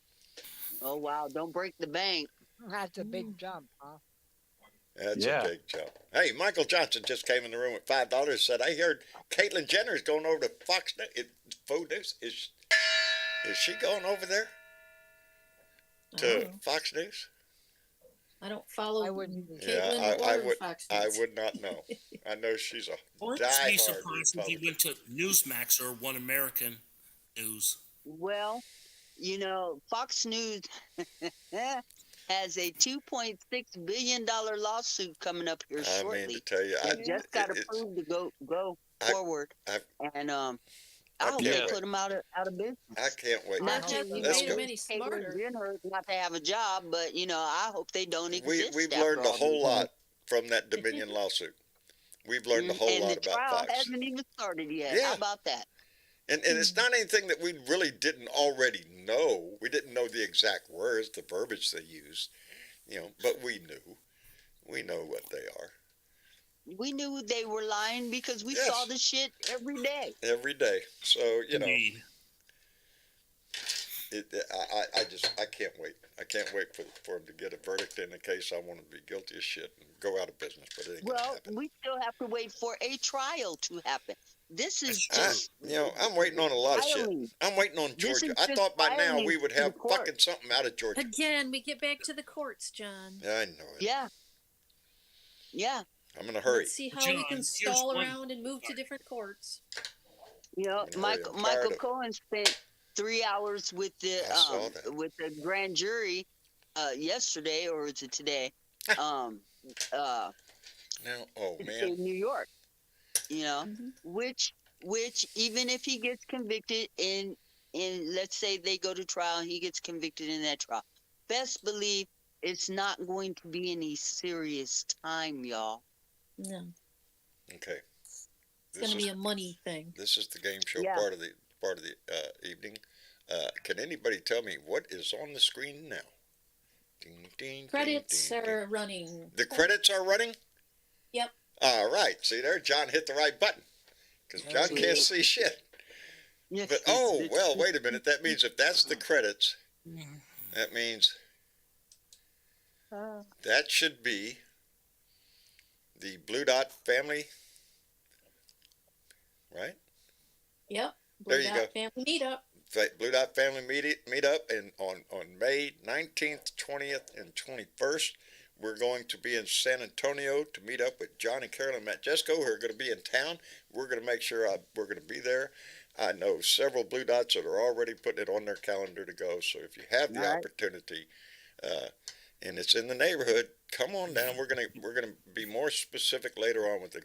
Oh wow! Don't break the bank. That's a big jump, huh? That's Yeah. a big jump. Hey, Michael Johnson just came in the room with $5. Said, "I heard Caitlyn Jenner is going over to Fox News. Is she going over there I to don't know. Fox News?" I don't follow I wouldn't be. Caitlyn Yeah, I or would. Fox I News. would not know. I know she's a I wouldn't be diehard surprised if he Republican. went to Newsmax or One American News. Well, Fox News has a $2.6 billion lawsuit coming up here I mean, shortly. to tell you, They just got approved to go I- forward, and I hope can't they wait. put them out of business. I can't wait. Not hope to, so. you Let's know, go. made him any smarter. Caitlyn Jenner not to have a job, but I hope they don't exist. We've after learned a all whole this. lot from that Dominion lawsuit. We've learned a whole and lot the about trial Fox. hasn't even started yet. Yeah. How about that? And it's not anything that we really didn't already know. We didn't know the exact words, the verbiage they used, but we knew. We know what they are We knew they were lying because we Yes. saw the shit every day. every day. So, Indeed. I can't wait. I can't wait for him to get a verdict in the case. I want him to be guilty as shit and go out of business, but it ain't gonna Well, happen. we still have to wait for a trial to happen. This is I, just I'm waiting on a lot of shit. filing. I'm waiting on This Georgia. is I just thought by now filing we would to the have court. fucking something out of Georgia. Again, we get back to the courts, John. Yeah, I know it. Yeah. Yeah. I'm in a hurry. Let's see how we John, can here's stall one- around and move to different courts. You know, I'm Michael tired Michael of- Cohen spent 3 hours with I saw that. the grand jury yesterday, or is it today? Now, oh man, In New York. You know, Mhm. which even if he gets convicted in let's say they go to trial and he gets convicted in that trial, best believe it's not going to be any serious time, y'all. No, okay. it's This going to is be a money thing. this is the game show Yeah. part of the evening. Can anybody tell me what is on the screen now? Ding, ding, Credits ding, ding, are running. The credits are running? Yep. All right. See there, John hit the right button. Because John can't see shit. Yes, But, oh, well, wait a minute. That means if that's the credits, that means that should be the Blue Dot family, right? Yep. There Blue you Dot Family meetup. Blue Dot family meetup and on May 19th, 20th, and 21st. We're going to be in San Antonio to meet up with John and Carolyn Matjesco, who are going to be in town. We're going to make sure we're going to be there. I know several Blue Dots that are already putting it on their calendar to go. So if you have the Right. opportunity, and it's in the neighborhood, come on down. We're gonna be more specific later on with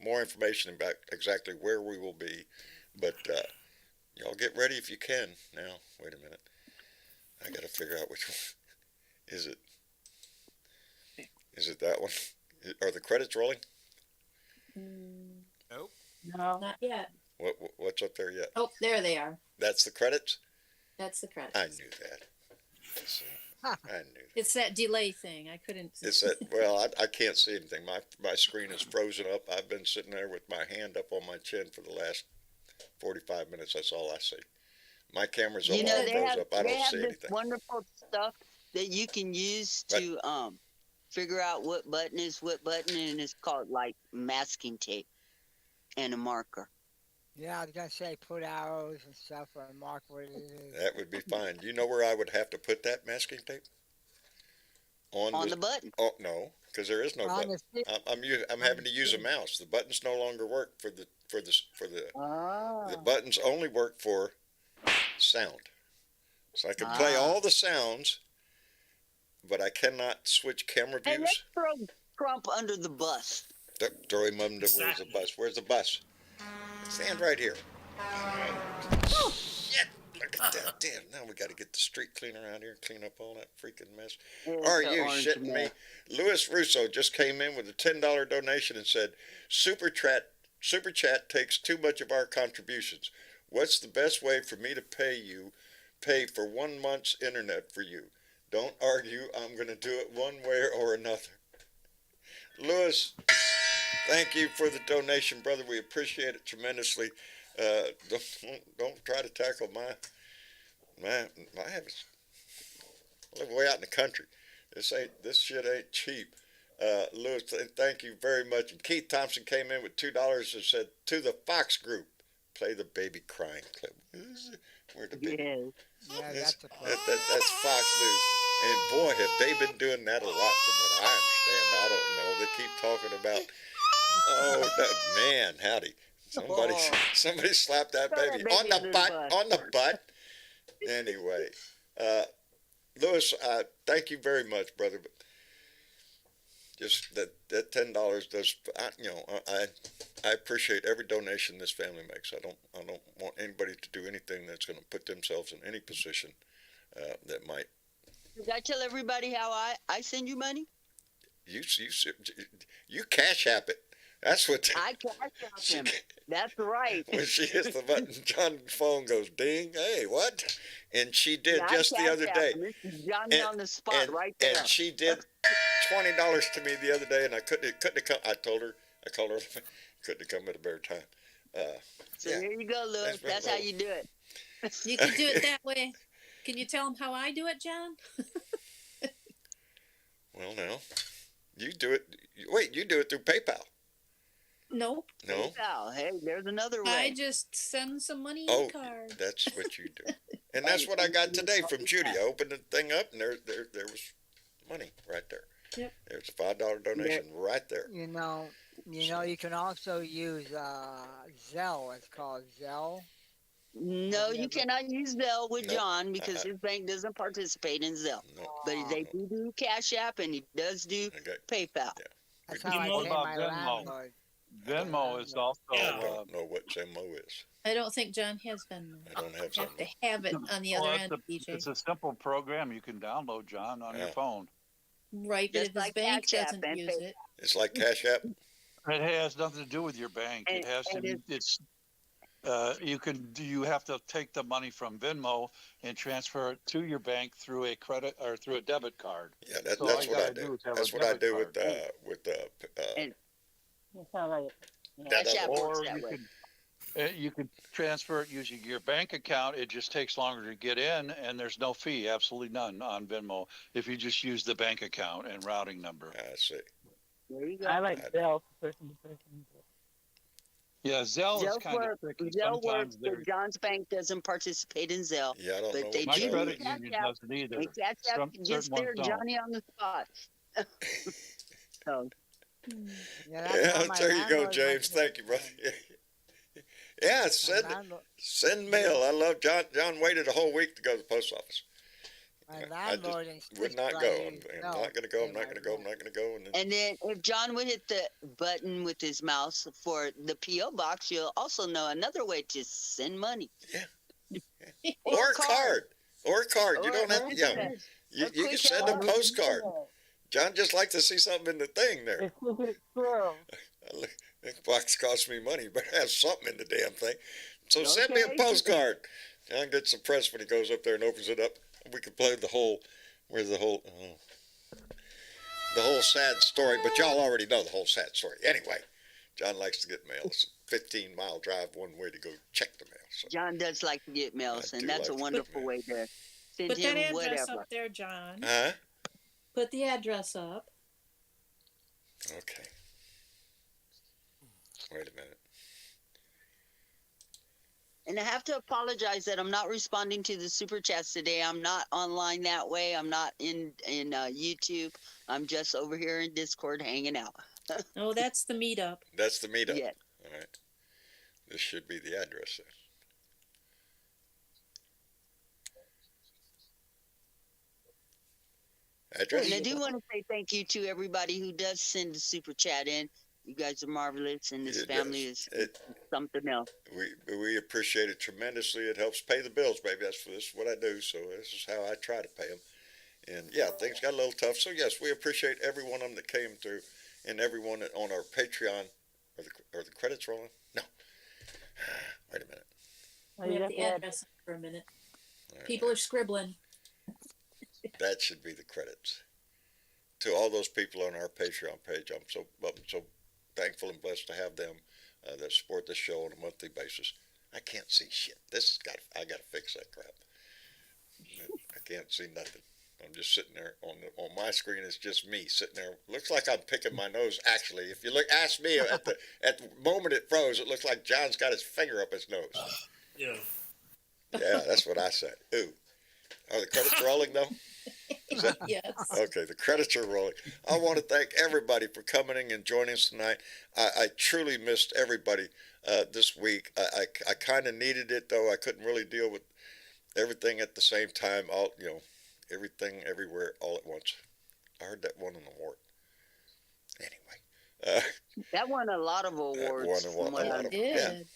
more information about exactly where we will be. But y'all get ready if you can. Now, wait a minute. I got to figure out which one is it. Is it that one? Are the credits rolling? Nope. No. Not yet. What's up there yet? Oh, there they are. That's the credits? That's the credits. I knew that. See, I knew. It's that delay thing. I couldn't. It's that. Well, I can't see anything. My screen is frozen up. I've been sitting there with my hand up on my chin for the last 45 minutes. That's all I see. My camera's all You know, they froze have up. I they don't have see this anything. wonderful stuff that you can use to figure out what button is what button, and it's called like masking tape and a marker. Yeah, I was gonna say put arrows and stuff or mark what it is. That would be fine. Do you know where I would have to put that masking tape? On the button. Oh no, because there is no On button. the stick. I'm having to use a mouse. The buttons no longer work for the Ah. The buttons only work for sound. So I can play all the sounds, but I cannot switch camera Hey, views. let's throw Trump under the bus. Throw him under. Where's the Exactly. bus? Where's the bus? Stand right here. Shit! Look at that. Damn, now we got to get the street cleaner out here and clean up all that freaking mess. It's Are the you orange shitting me? mess. Louis Russo just came in with a $10 donation and said, Super Chat takes too much of our contributions. What's the best way for me to pay for 1 month's internet for you? Don't argue. I'm going to do it one way or another. Louis, thank you for the donation, brother. We appreciate it tremendously. Don't try to tackle my habits. I live way out in the country. This shit ain't cheap. Louis, thank you very much. And Keith Thompson came in with $2 and said, to the Fox Group, play the baby crying clip. Where'd the baby? Yeah. Yeah, That's, that's a plus. that's Fox News. And boy, have they been doing that a lot from what I understand. I don't know. They keep talking about, oh, man, howdy. Somebody slapped that Throw that baby baby on the under the butt, bus. on the butt. Anyway, Louis, thank you very much, brother. But just that $10 does, I appreciate every donation this family makes. I don't want anybody to do anything that's going to put themselves in any position that might. Did I tell everybody how I send you money? You cash app it. That's what. I cash out them. That's right. When she hits the button, John's phone goes ding. Hey, what? And she did Yeah, I just the cash other out day. them. This is Johnny on the spot right there. And she did $20 to me the other day, and I couldn't have come. I called her, couldn't have come at a better time. So yeah. here you go, Louis. Thanks, That's man. how you do it. You can do it that way. Can you tell them how I do it, John? Well, now you do it. Wait, you do it through PayPal? Nope. No. PayPal. Hey, there's another way. I just send some money in Oh, a card. that's what you do. And that's what I got today from Judy. I opened the thing up, and there was money right there. Yep. There's a $5 donation right there. You know, you can also use Zelle. It's called Zelle. No, you cannot use Zelle with No, John because his bank doesn't participate in Zelle. No. But they do Cash App and he does do Okay. PayPal. Yeah. That's how I What pay about my Venmo? landlord. Venmo is also. Yeah. I don't know what Venmo is. I don't think John has Venmo. I don't have You have to Venmo. have it on the other end, DJ. It's a simple program you can download, John, on your Yeah. phone. Right, but Just if his like bank Cash App doesn't and use it, It's like Cash App. It has nothing to do with your bank. It And- has to. and It's. You have to take the money from Venmo and transfer it to your bank through a credit or through a debit card. Yeah, So all that's you what I gotta do do. is have a That's what I debit do card. with And You sound like yeah. That Cash App doesn't works Or that way. you could transfer it using your bank account. It just takes longer to get in, and there's no fee, absolutely none, on Venmo if you just use the bank account and routing number. I see. There you go. I like Zelle person to person. Yeah, Zelle is Zelle kind of works, tricky. Zelle Sometimes works, they're. but John's bank doesn't participate in Zelle. Yeah, I don't But know they what My do Zelle credit is. Cash union App. doesn't either. And Cash App Some gets certain there, ones don't. Johnny on the spot. So, Yeah, that's Yeah, how my there you go, landlord James. wants Thank you, brother. Yeah, My send mail. I love John. John waited a whole week to go to the post office. my I just landlord insists would not I go. use I'm Zelle not going to to go. pay I'm not my going to go. I'm bill. not going to go. And then, and then if John would hit the button with his mouse for the PO box, you'll also know another way to send money. or a card. Or a card. You Or- don't have or to. Yeah, a you can quick send a card. postcard. John just likes to see something in the thing there. It's secret squirrel. That box costs me money, but it has something in the damn thing. So send me a Okay. postcard. John gets impressed when he goes up there and opens it up. We can play the whole, the whole sad story, but y'all already know the whole sad story. Anyway, John likes to get mail. It's a 15-mile drive one way to go check the mail. So John does like to get mail, I and do that's like a to get wonderful mail. way to send put that him address whatever. up there, John. Huh? Put the address up. Okay. Wait a minute. And I have to apologize that I'm not responding to the super chats today. I'm not online that way. I'm not in YouTube. I'm just over here in Discord hanging out. Oh, that's the meetup. That's the meetup. Yeah. All right. This should be the address then. Address? And I do want to say thank you to everybody who does send the super chat in. You guys are marvelous, and this It family does. is something else. We appreciate it tremendously. It helps pay the bills, baby. This is what I do. So this is how I try to pay them. And yeah, things got a little tough. So yes, we appreciate every one of them that came through, and everyone on our Patreon. Are the credits rolling? No. Wait a minute. We have the address up for a minute. People are scribbling. That should be the credits. To all those people on our Patreon page, I'm so thankful and blessed to have them that support this show on a monthly basis. I can't see shit. I got to fix that crap. I can't see nothing. I'm just sitting there on my screen. It's just me sitting there. Looks like I'm picking my nose. Actually, if you ask me at the moment it froze, it looked like John's got his finger up his nose. Yeah. Yeah, that's what I said. Ooh, are the credits rolling though? Is that, Yes. okay, the credits are rolling. I want to thank everybody for coming in and joining us tonight. I truly missed everybody this week. I kind of needed it though. I couldn't really deal with everything at the same time. Everything everywhere all at once. I heard that one in the wart. Anyway. That won a lot of awards. Won from a what lot I- of- Did.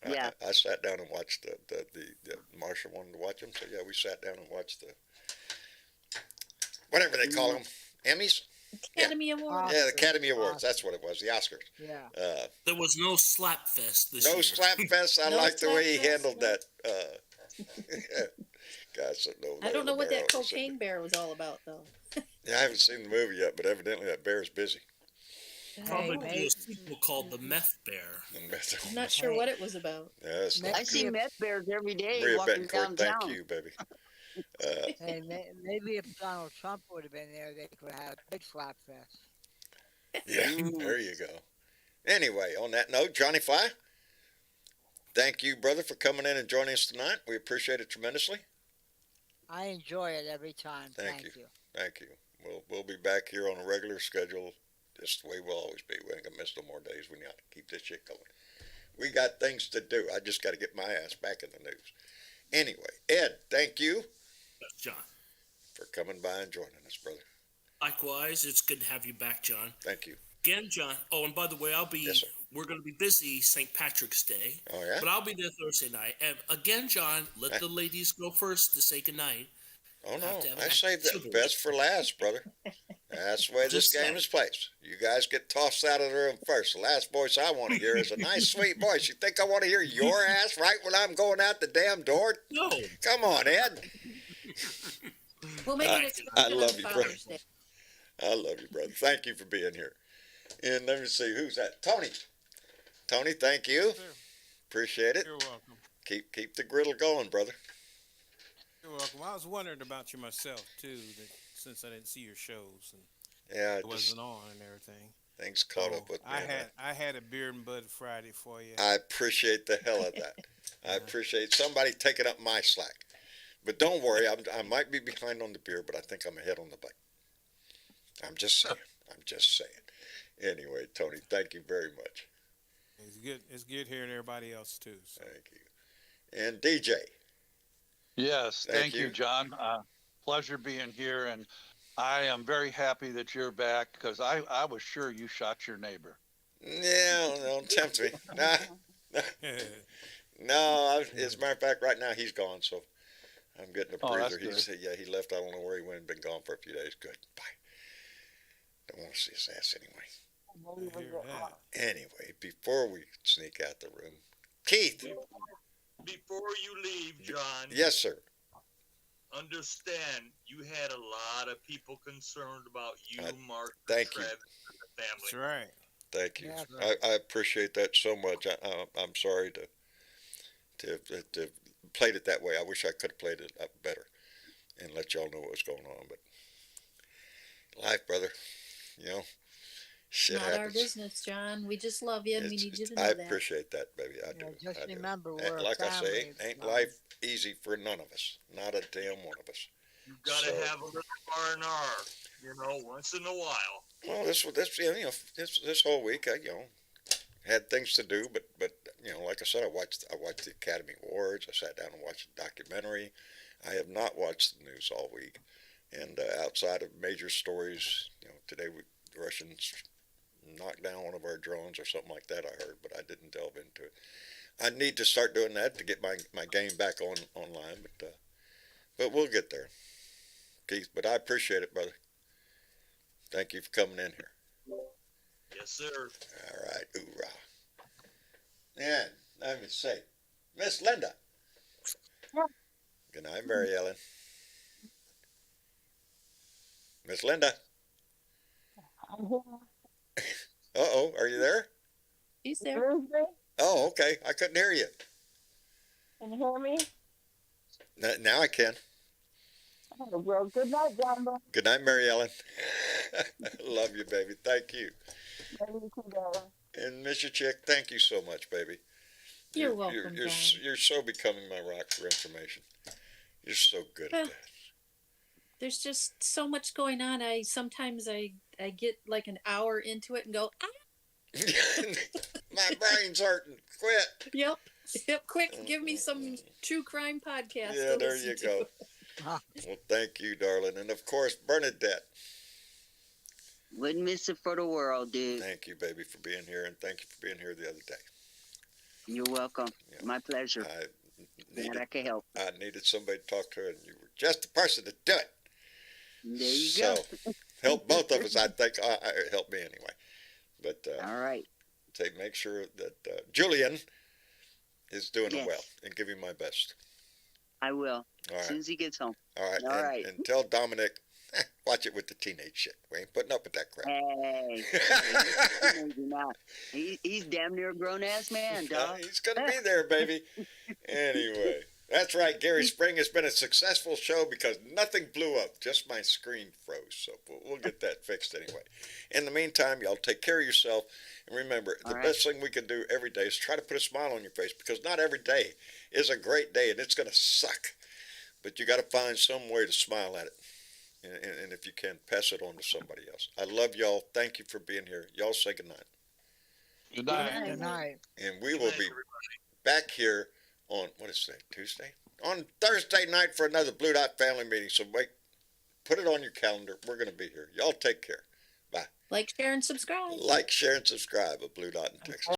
Yeah. I sat down and watched the Marsha wanted to watch them, so yeah, we sat down and watched the whatever they call them, Emmys. Academy Award. Yeah, the Academy Awards. That's what it was. The Oscars. Yeah. There was no slap fest this No year. slap fest. I No like the way he slap fest, handled no. that. Guys sitting over I there don't in know the what that barrel sitting cocaine bear was all about, though. there. Yeah, I haven't seen the movie yet, but evidently that bear's busy. Probably Hey, do a sequel called The Meth Bear. I'm not sure what it was about. Yeah, that's not I see good. meth bears every day Maria walking Betancourt, downtown. thank you, baby. Hey, maybe if Donald Trump would have been there, they could have had a big slap fest. Yeah, there you go. Anyway, on that note, Johnny Fly, thank you, brother, for coming in and joining us tonight. We appreciate it tremendously. I enjoy it every time. Thank Thank you. you. Thank you. We'll be back here on a regular schedule, just the way we'll always be. We ain't gonna miss no more days. We got to keep this shit going. We got things to do. I just got to get my ass back in the news. Anyway, Ed, thank you Yes, John. for coming by and joining us, brother. Likewise, it's good to have you back, John. Thank you. Again, John. Oh, and by the way, Yes, sir. we're going to be busy St. Patrick's Day. Oh, yeah? But I'll be there Thursday night. And again, John, let the ladies go first to say goodnight. Oh, no. Have to have I saved that activities. best for last, brother. That's the way this Just game saying. is played. You guys get tossed out of the room first. The last voice I want to hear is a nice, sweet voice. You think I want to hear your ass right when I'm going out the damn door? No. Come on, Ed. We'll make I- an I exception love on you, Father's brother. Day. I love you, brother. Thank you for being here. And let me see, who's that? Tony. Tony, thank you. Sir, Appreciate it. you're welcome. Keep the griddle going, brother. You're welcome. I was wondering about you myself too, since I didn't see your shows and Yeah, it just wasn't on and everything. things caught So up with me. I had a beer and bud Friday for you. I appreciate the hell of that. I appreciate somebody taking up my slack. But don't worry, I might be behind on the beer, but I think I'm ahead on the bike. I'm just saying. I'm just saying. Anyway, Tony, thank you very much. It's good. It's good hearing everybody else too. So. Thank you. And DJ. Yes, Thank thank you, you. John. Pleasure being here, and I am very happy that you're back because I was sure you shot your neighbor. Yeah, don't tempt me. Nah, no. As a matter of fact, right now he's gone, so I'm getting a Oh, that's breather. He left. I don't know where he went. Been gone for a few days. Good. Bye. Don't want to see his ass anyway. I hear that. Anyway, before we sneak out the room, Keith. Before you leave, John, Yes, sir. understand you had a lot of people concerned about you, Mark, thank you. Travis, and the That's family. right. Thank you. Yeah, right. I appreciate that so much. I'm sorry to played it that way. I wish I could have played it up better and let y'all know what was going on. But life, brother, you know, shit Not our happens. business, John. We just love you, and we need you to know I that. appreciate that, baby. I do. Just I do. remember, And we're a like I say, family. ain't life easy for none of us. Not a damn one of us. You gotta So- have a little R&R, once in a while. Well, this this whole week, I had things to do, but like I said, I watched the Academy Awards. I sat down and watched a documentary. I have not watched the news all week, and outside of major stories, today the Russians knocked down one of our drones or something like that. I heard, but I didn't delve into it. I need to start doing that to get my game back online, but we'll get there, Keith. But I appreciate it, brother. Thank you for coming in here. Yes, sir. All right, hoorah. And let me say, Miss Linda. Good night, Mary Ellen. Miss Linda. I'm here. Uh-oh, are you there? He's there. Thursday. Oh, okay. I couldn't hear you. Can you hear me? Now I can. Oh, well, good night, John. Good night, Mary Ellen. Love you, baby. Thank you. Love you too, darling. And Mr. Chick, thank you so much, baby. You're welcome, You're John. you're so becoming my rock for information. You're so good at that. There's just so much going on. Sometimes I get like an hour into it and go, My brain's hurting. Quit. yep, quick, give me some true crime podcast. Yeah, to there listen you to. go. Well, thank you, darling. And of course, Bernadette. Wouldn't miss it for the world, dude. Thank you, baby, for being here, and thank you for being here the other day. You're welcome. Yeah. My pleasure. Glad I can help. I needed somebody to talk to, and you were just the person to do it. There you So, go. help both of us. I think it helped me anyway. But All right. make sure that Julian is doing Yes. well, and give him my best. I will. All As soon right, as he gets home. all right, All right. And tell Dominic, watch it with the teenage shit. We ain't putting up with that crap. Hey. Maybe not. He's damn near a grown ass man, dog. He's gonna be there, baby. Anyway, That's right, Gary Spring. Has been a successful show because nothing blew up. Just my screen froze. So we'll get that fixed anyway. In the meantime, y'all take care of yourself. And remember, the best thing we can do every day is try to put a smile on your face, because not every day is a great day and it's going to suck. But you got to find some way to smile at it. And if you can, pass it on to somebody else. I love y'all. Thank you for being here. Y'all say goodnight. Good night. Good night. And we will be back here on, what is today, Tuesday? On Thursday night for another Blue Dot family meeting. So put it on your calendar. We're going to be here. Y'all take care. Bye. Like, share, and subscribe. Like, share, and subscribe at Blue Dot in Texas.